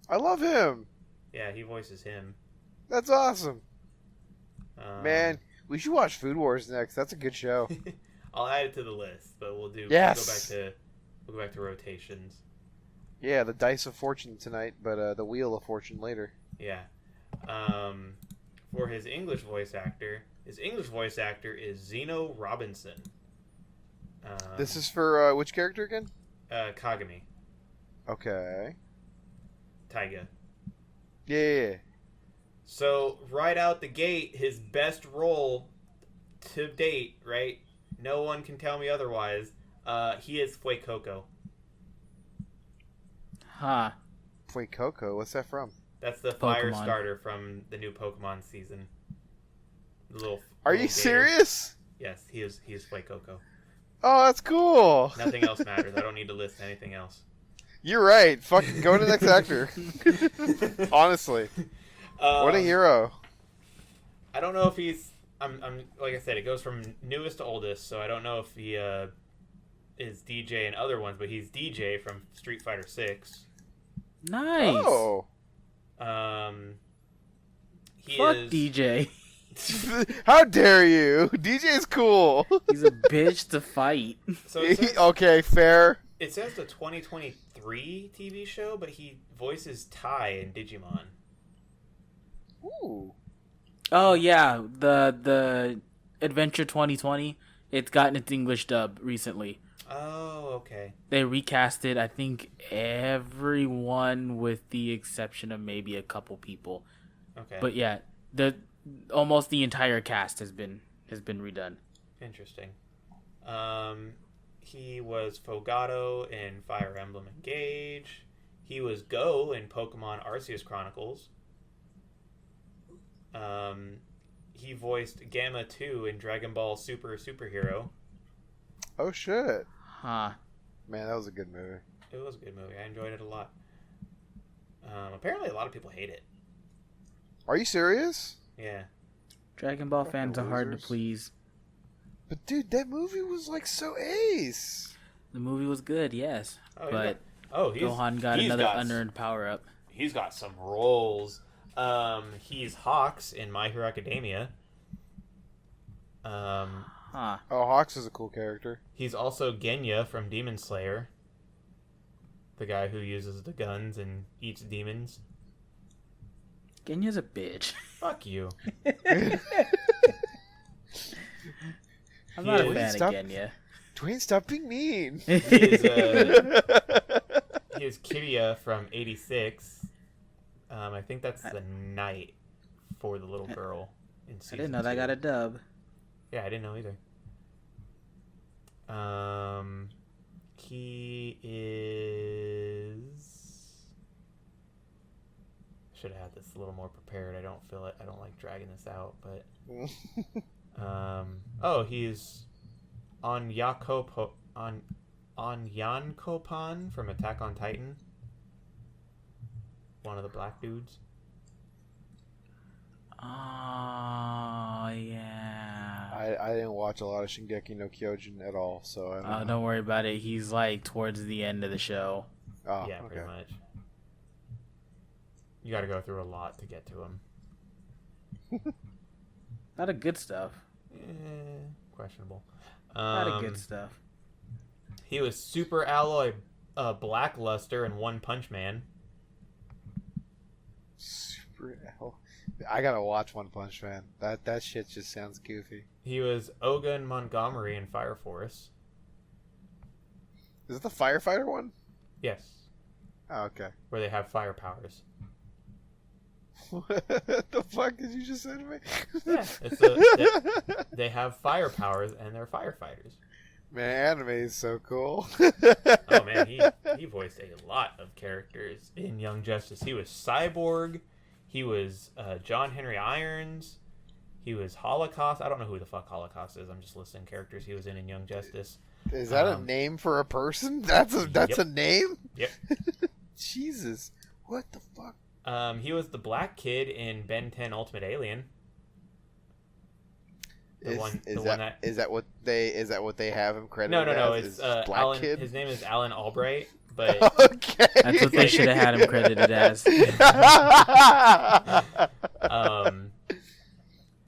I love him. Yeah, he voices him. That's awesome. Man, we should watch Food Wars next. That's a good show. I'll add it to the list, but we'll go back to rotations. Yeah, the Dice of Fortune tonight, but the Wheel of Fortune later. Yeah. For his English voice actor is Zeno Robinson. This is for which character again? Kagami. Okay. Taiga. Yeah. So right out the gate, his best role to date, right? No one can tell me otherwise. He is Fuecoco. Huh. Coco, what's that from? That's the Pokemon. fire starter from the new Pokemon season. The little. Are little you gator. serious? Yes, he is Fuecoco. Oh, that's cool. Nothing else matters. I don't need to list anything else. You're right. Fucking go to the next actor. Honestly, what a hero. I don't know if he's. I'm like I said, it goes from newest to oldest, so I don't know if he is DJ in other ones, but he's DJ from Street Fighter 6. Nice. Oh. He Fuck is DJ. How dare you? DJ's cool. He's a bitch to fight. So it says, Okay, fair. it says the 2023 TV show, but he voices Tai in Digimon. Ooh. Oh yeah, the Adventure 2020. It's gotten its English dub recently. Oh, okay. They recasted, I think, everyone with the exception of maybe a couple people. Okay. But yeah, almost the entire cast has been redone. Interesting. He was Fogato in Fire Emblem Engage. He was Go in Pokemon Arceus Chronicles. He voiced Gamma 2 in Dragon Ball Super Superhero. Oh shit. Huh. Man, that was a good movie. It was a good movie. I enjoyed it a lot. Apparently, a lot of people hate it. Are you serious? Yeah. Dragon Ball Fucking fans are hard to losers. please. But dude, that movie was like so ace. The movie was good, yes. Oh, But he's Gohan got he's another got- unearned power up. He's got some roles. He's Hawks in My Hero Academia. Huh. Oh, Hawks is a cool character. He's also Genya from Demon Slayer. The guy who uses the guns and eats demons. Genya's a bitch. Fuck you. I'm not a He fan is- of Genya. Dwayne, stop being mean. He is, he is Kiria from 86. I think that's the night for the little girl in I season didn't know that 2. got a dub. Yeah, I didn't know either. He is. Should have had this a little more prepared. I don't feel it. I don't like dragging this out, but oh, he's on Yankopan from Attack on Titan. One of the black dudes. Oh, yeah. I didn't watch a lot of Shingeki no Kyojin at all, so I don't know. Don't worry about it. He's like towards the end of the show. Oh, Yeah, okay. pretty much. You got to go through a lot to get to him. A lot of good stuff. Questionable. A lot of good stuff. He was Super Alloy Blackluster in One Punch Man. Super hell. I gotta watch One Punch Man. That shit just sounds goofy. He was Ogun Montgomery in Fire Force. Is it the firefighter one? Yes, Oh, okay. where they have fire powers. What the fuck did you just say to me? Yeah, they have fire powers and they're firefighters. Man, anime is so cool. Oh man, he voiced a lot of characters in Young Justice. He was Cyborg. He was John Henry Irons. He was Holocaust. I don't know who the fuck Holocaust is. I'm just listing characters he was in Young Justice. Is that a name for a person? That's Yep. a name? Yep. Jesus. What the fuck? He was the black kid in Ben 10 Ultimate Alien. Is one that what they have him credited No. as? It's Is Black Alan. Kid? His name is Alan Albright, but Okay. That's what they should have had him credited as.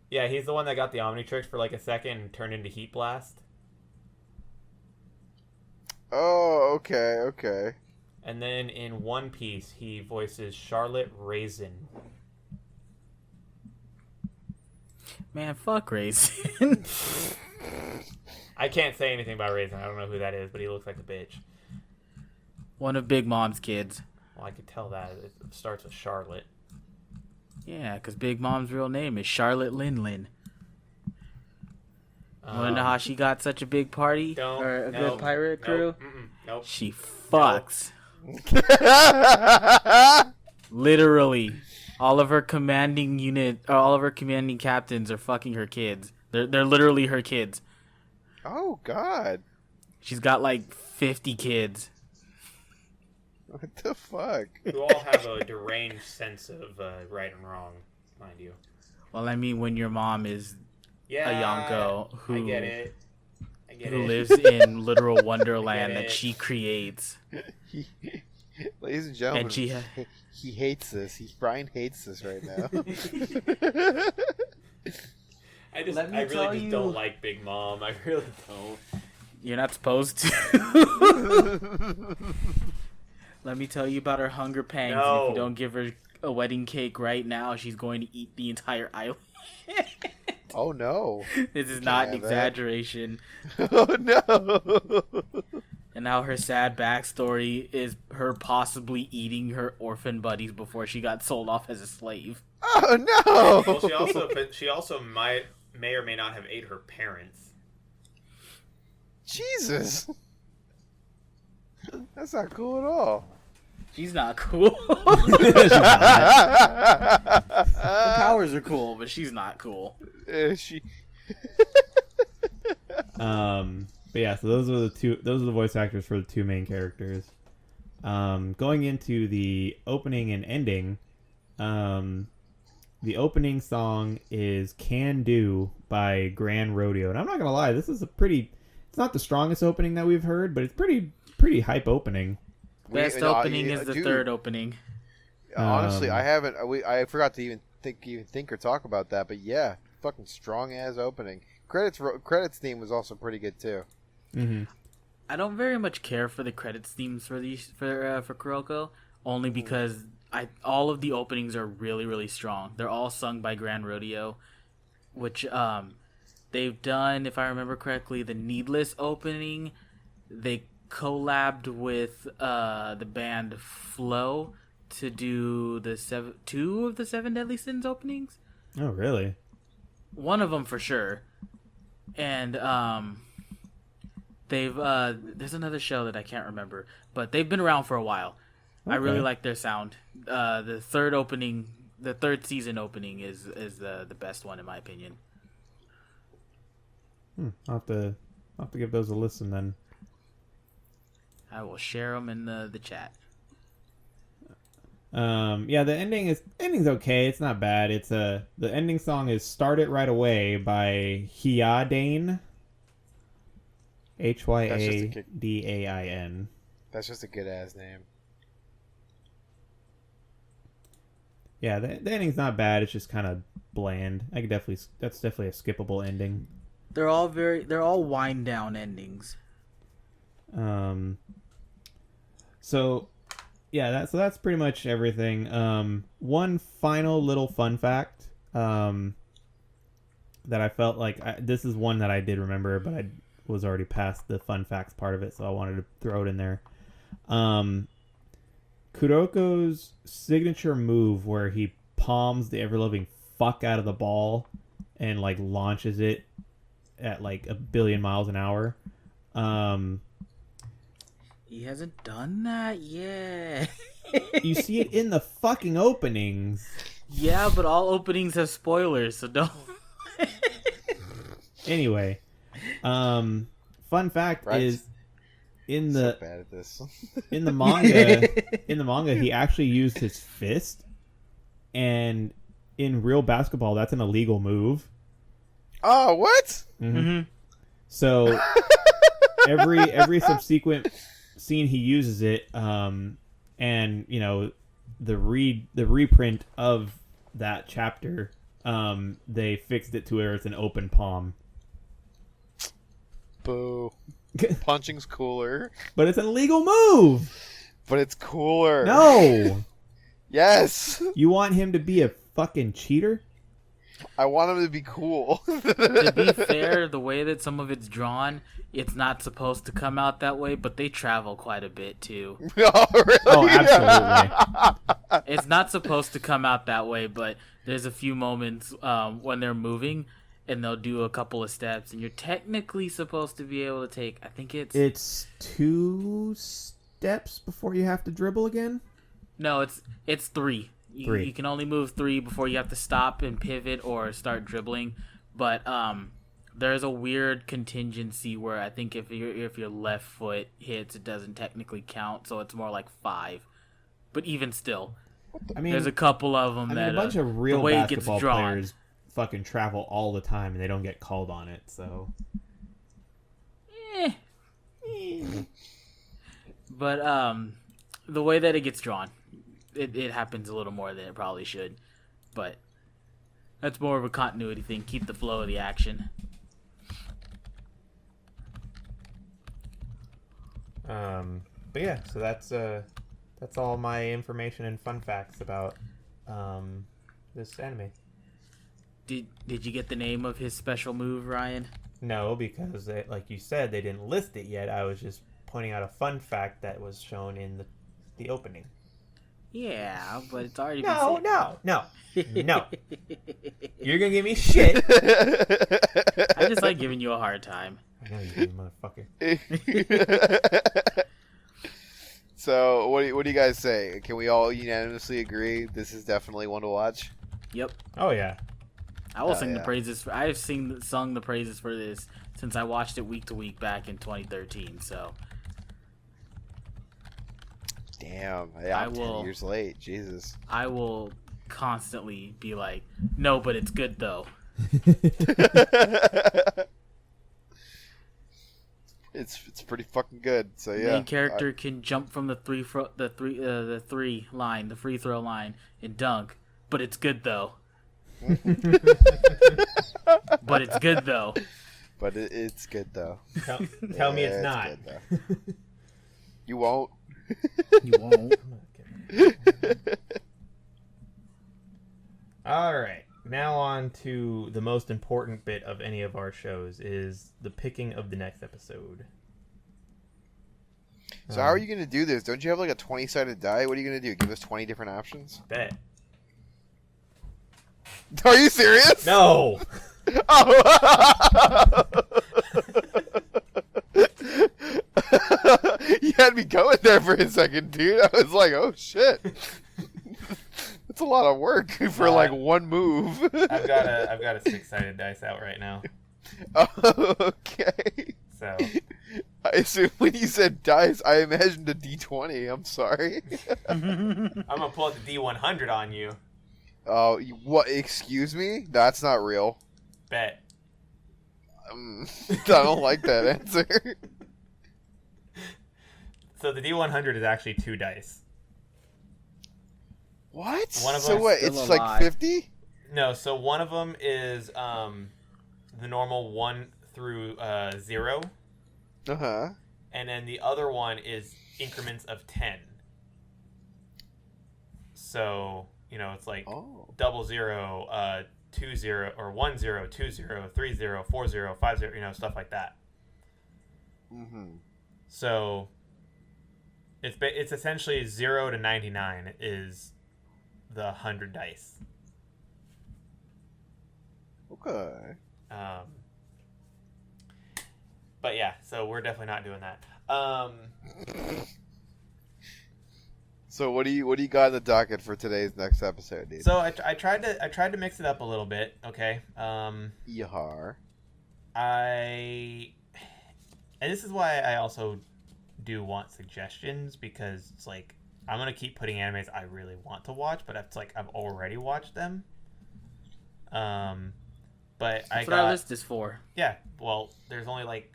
yeah, he's the one that got the Omnitrix for like a second and turned into Heat Blast. Oh, okay. And then in One Piece, he voices Charlotte Raisin. Man, fuck Raisin. I can't say anything about Raisin. I don't know who that is, but he looks like a bitch. One of Big Mom's kids. Well, I could tell that. It starts with Charlotte. Yeah, because Big Mom's real name is Charlotte Lin Lin. Wanna know how she got such a big party or a good pirate crew? Nope. She fucks. Literally, all of her commanding captains are fucking her kids. They're literally her kids. Oh God. She's got like 50 kids. What the fuck? Who all have a deranged sense of right and wrong, mind you. Well, I mean, when your mom is a Yonko who I get it. lives in literal wonderland that she creates. Ladies and gentlemen, And he hates this. Brian hates this right now. I really just don't like Big Mom. I really don't. You're not supposed to. Let me tell you about her hunger pangs. No. And if you don't give her a wedding cake right now, she's going to eat the entire island. Oh no! This is not an exaggeration. Oh no! And now her sad backstory is her possibly eating her orphan buddies before she got sold off as a slave. Oh no! Well, she also may or may not have ate her parents. Jesus, that's not cool at all. She's not cool. Her powers are cool, but she's not cool. She. But yeah, so those are the voice actors for the two main characters. Going into the opening and ending, the opening song is "Can Do" by Grand Rodeo, and I'm not gonna lie, this is it's not the strongest opening that we've heard, but it's pretty hype opening. Best opening is the third opening. Honestly, I haven't. I forgot to even think or talk about that. But yeah, fucking strong ass opening. Credits theme was also pretty good too. Mm-hmm. I don't very much care for the credits themes for Kuroko, only because all of the openings are really, really strong. They're all sung by Grand Rodeo, which they've done, if I remember correctly, the Needless opening. They collabed with the band Flow to do two of the Seven Deadly Sins openings. Oh, really? One of them for sure. And they've there's another show that I can't remember, but they've been around for a while. Okay. I really like their sound. The third season opening is the best one in my opinion. I'll have to give those a listen then. I will share them in the chat. Yeah, the ending's okay. It's not bad. It's the ending song is "Start It Right Away" by Hyadain. Hyadain. That's just a good ass name. Yeah, the ending's not bad. It's just kind of bland. That's definitely a skippable ending. They're all wind down endings. So yeah, that's pretty much everything. One final little fun fact that I felt like this is one that I did remember, but I was already past the fun facts part of it, so I wanted to throw it in there. Kuroko's signature move where he palms the ever-loving fuck out of the ball and like launches it at like 1 billion miles an hour. He hasn't done that yet. You see it in the fucking openings. Yeah, but all openings have spoilers, so don't. Anyway, fun fact is in the so bad at this. in the manga he actually used his fist, and in real basketball that's an illegal move. Oh, what? Mm-hmm. So every subsequent scene he uses it, and you know the reprint of that chapter, they fixed it to where it's an open palm. Boo. Punching's cooler. But it's an illegal move. But it's cooler. No. Yes. You want him to be a fucking cheater? I want him to be cool. To be fair, the way that some of it's drawn, it's not supposed to come out that way, but they travel quite a bit too. Oh, really? Oh, absolutely. It's not supposed to come out that way, but there's a few moments when they're moving, and they'll do a couple of steps, and you're technically supposed to be able to take. I think It's 2 steps before you have to dribble again. No, it's 3. Three. You can only move 3 before you have to stop and pivot or start dribbling. But there's a weird contingency where I think if your left foot hits, it doesn't technically count, so it's more like 5. But even still, I mean, there's a couple of them that a bunch of real the way it gets basketball drawn. players fucking travel all the time and they don't get called on it. So, But the way that it gets drawn, it happens a little more than it probably should. But that's more of a continuity thing. Keep the flow of the action. But yeah, so that's all my information and fun facts about this anime. Did you get the name of his special move, Ryan? No, because like you said, they didn't list it yet. I was just pointing out a fun fact that was shown in the opening. Yeah, but it's already No, been no. You're gonna give me shit. I just like giving you a hard time. I know you do, motherfucker. So, what do you guys say? Can we all unanimously agree this is definitely one to watch? Yep. Oh yeah. I will sing the praises. I've sung the praises for this since I watched it week to week back in 2013. So. Damn, yeah, I'm 10 years late. Jesus. I will constantly be like, no, but it's good though. It's pretty fucking good. So yeah. Main character can jump from the free throw line and dunk, but it's good though. But it's good though. But it's good though. Tell me it's not. Good, you won't. You won't. All right. Now on to the most important bit of any of our shows is the picking of the next episode. So how are you going to do this? Don't you have like a 20-sided die? What are you going to do? Give us 20 different options? Bet. Are you serious? No. Oh. You had me going there for a second, dude. I was like, oh shit. That's a lot of work for like one move. I've got a 6-sided dice out right now. Oh, okay. So I assume when you said dice, I imagined a D20. I'm sorry. I'm gonna pull out the D100 on you. Oh, what? Excuse me? That's not real. Bet. I don't like that answer. So the D100 is actually 2 dice. What? One of so them's what? still It's alive. like 50? No, so one of them is the normal 1 through 0, Uh-huh. and then the other one is increments of 10. So, it's like 00, 20, or 10, 20, 30, 40, 50, stuff like that. Mm-hmm. So it's essentially 0 to 99 is the 100 dice. Okay. But yeah, so we're definitely not doing that. So what do you got in the docket for today's next episode, dude? So I tried to mix it up a little bit. Okay. Yahar. And this is why I also do want suggestions, because it's like I'm gonna keep putting animes I really want to watch, but it's like I've already watched them. But That's what our list is for. Yeah, well, there's only like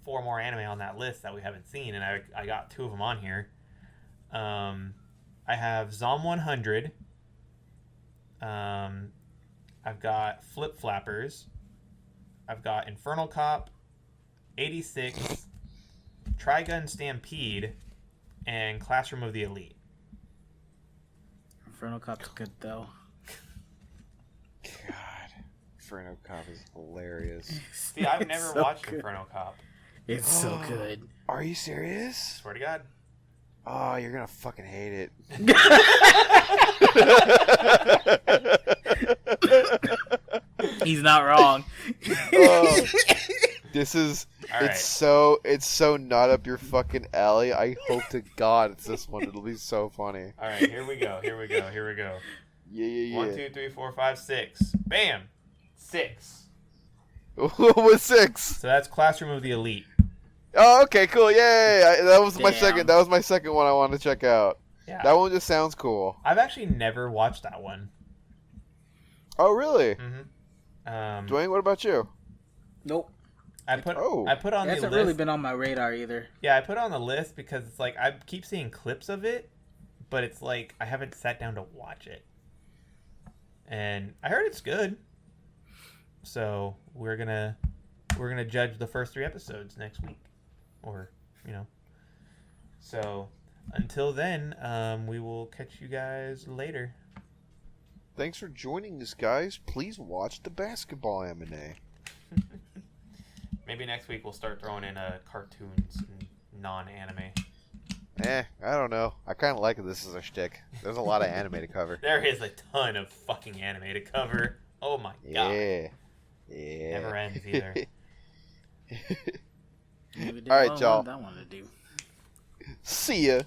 4 more anime on that list that we haven't seen, and I got 2 of them on here. I have Zom 100. I've got Flip Flappers. I've got Infernal Cop, 86, Trigun Stampede, and Classroom of the Elite. Infernal Cop's good though. God, Inferno Cop is hilarious. See, I've never so watched good. Inferno Cop. It's so good. Are you serious? Swear to God. Oh, you're gonna fucking hate it. He's not wrong. Oh, this is All right. it's so not up your fucking alley. I hope to God it's this one. It'll be so funny. All right, here we go. Yeah. 1, 2, 3, 4, 5, 6. Bam! 6. With 6. So that's Classroom of the Elite. Oh, okay, cool. Yay! That was my Damn. second. That was my second one I wanted to check out. Yeah. That one just sounds cool. I've actually never watched that one. Oh, really? Mm-hmm. Dwayne, what about you? Nope. I put Oh. on It the hasn't list. really been on my radar either. Yeah, I put it on the list because it's like I keep seeing clips of it, but it's like I haven't sat down to watch it. And I heard it's good. So we're gonna judge the first 3 episodes next week, or So until then, we will catch you guys later. Thanks for joining us, guys. Please watch the basketball M&A. Maybe next week we'll start throwing in cartoons and non-anime. I don't know. I kind of like this as a shtick. There's a lot of anime to cover. There is a ton of fucking anime to cover. Oh my god. Yeah. Never ends either. Maybe All right, y'all. That one to do. See ya.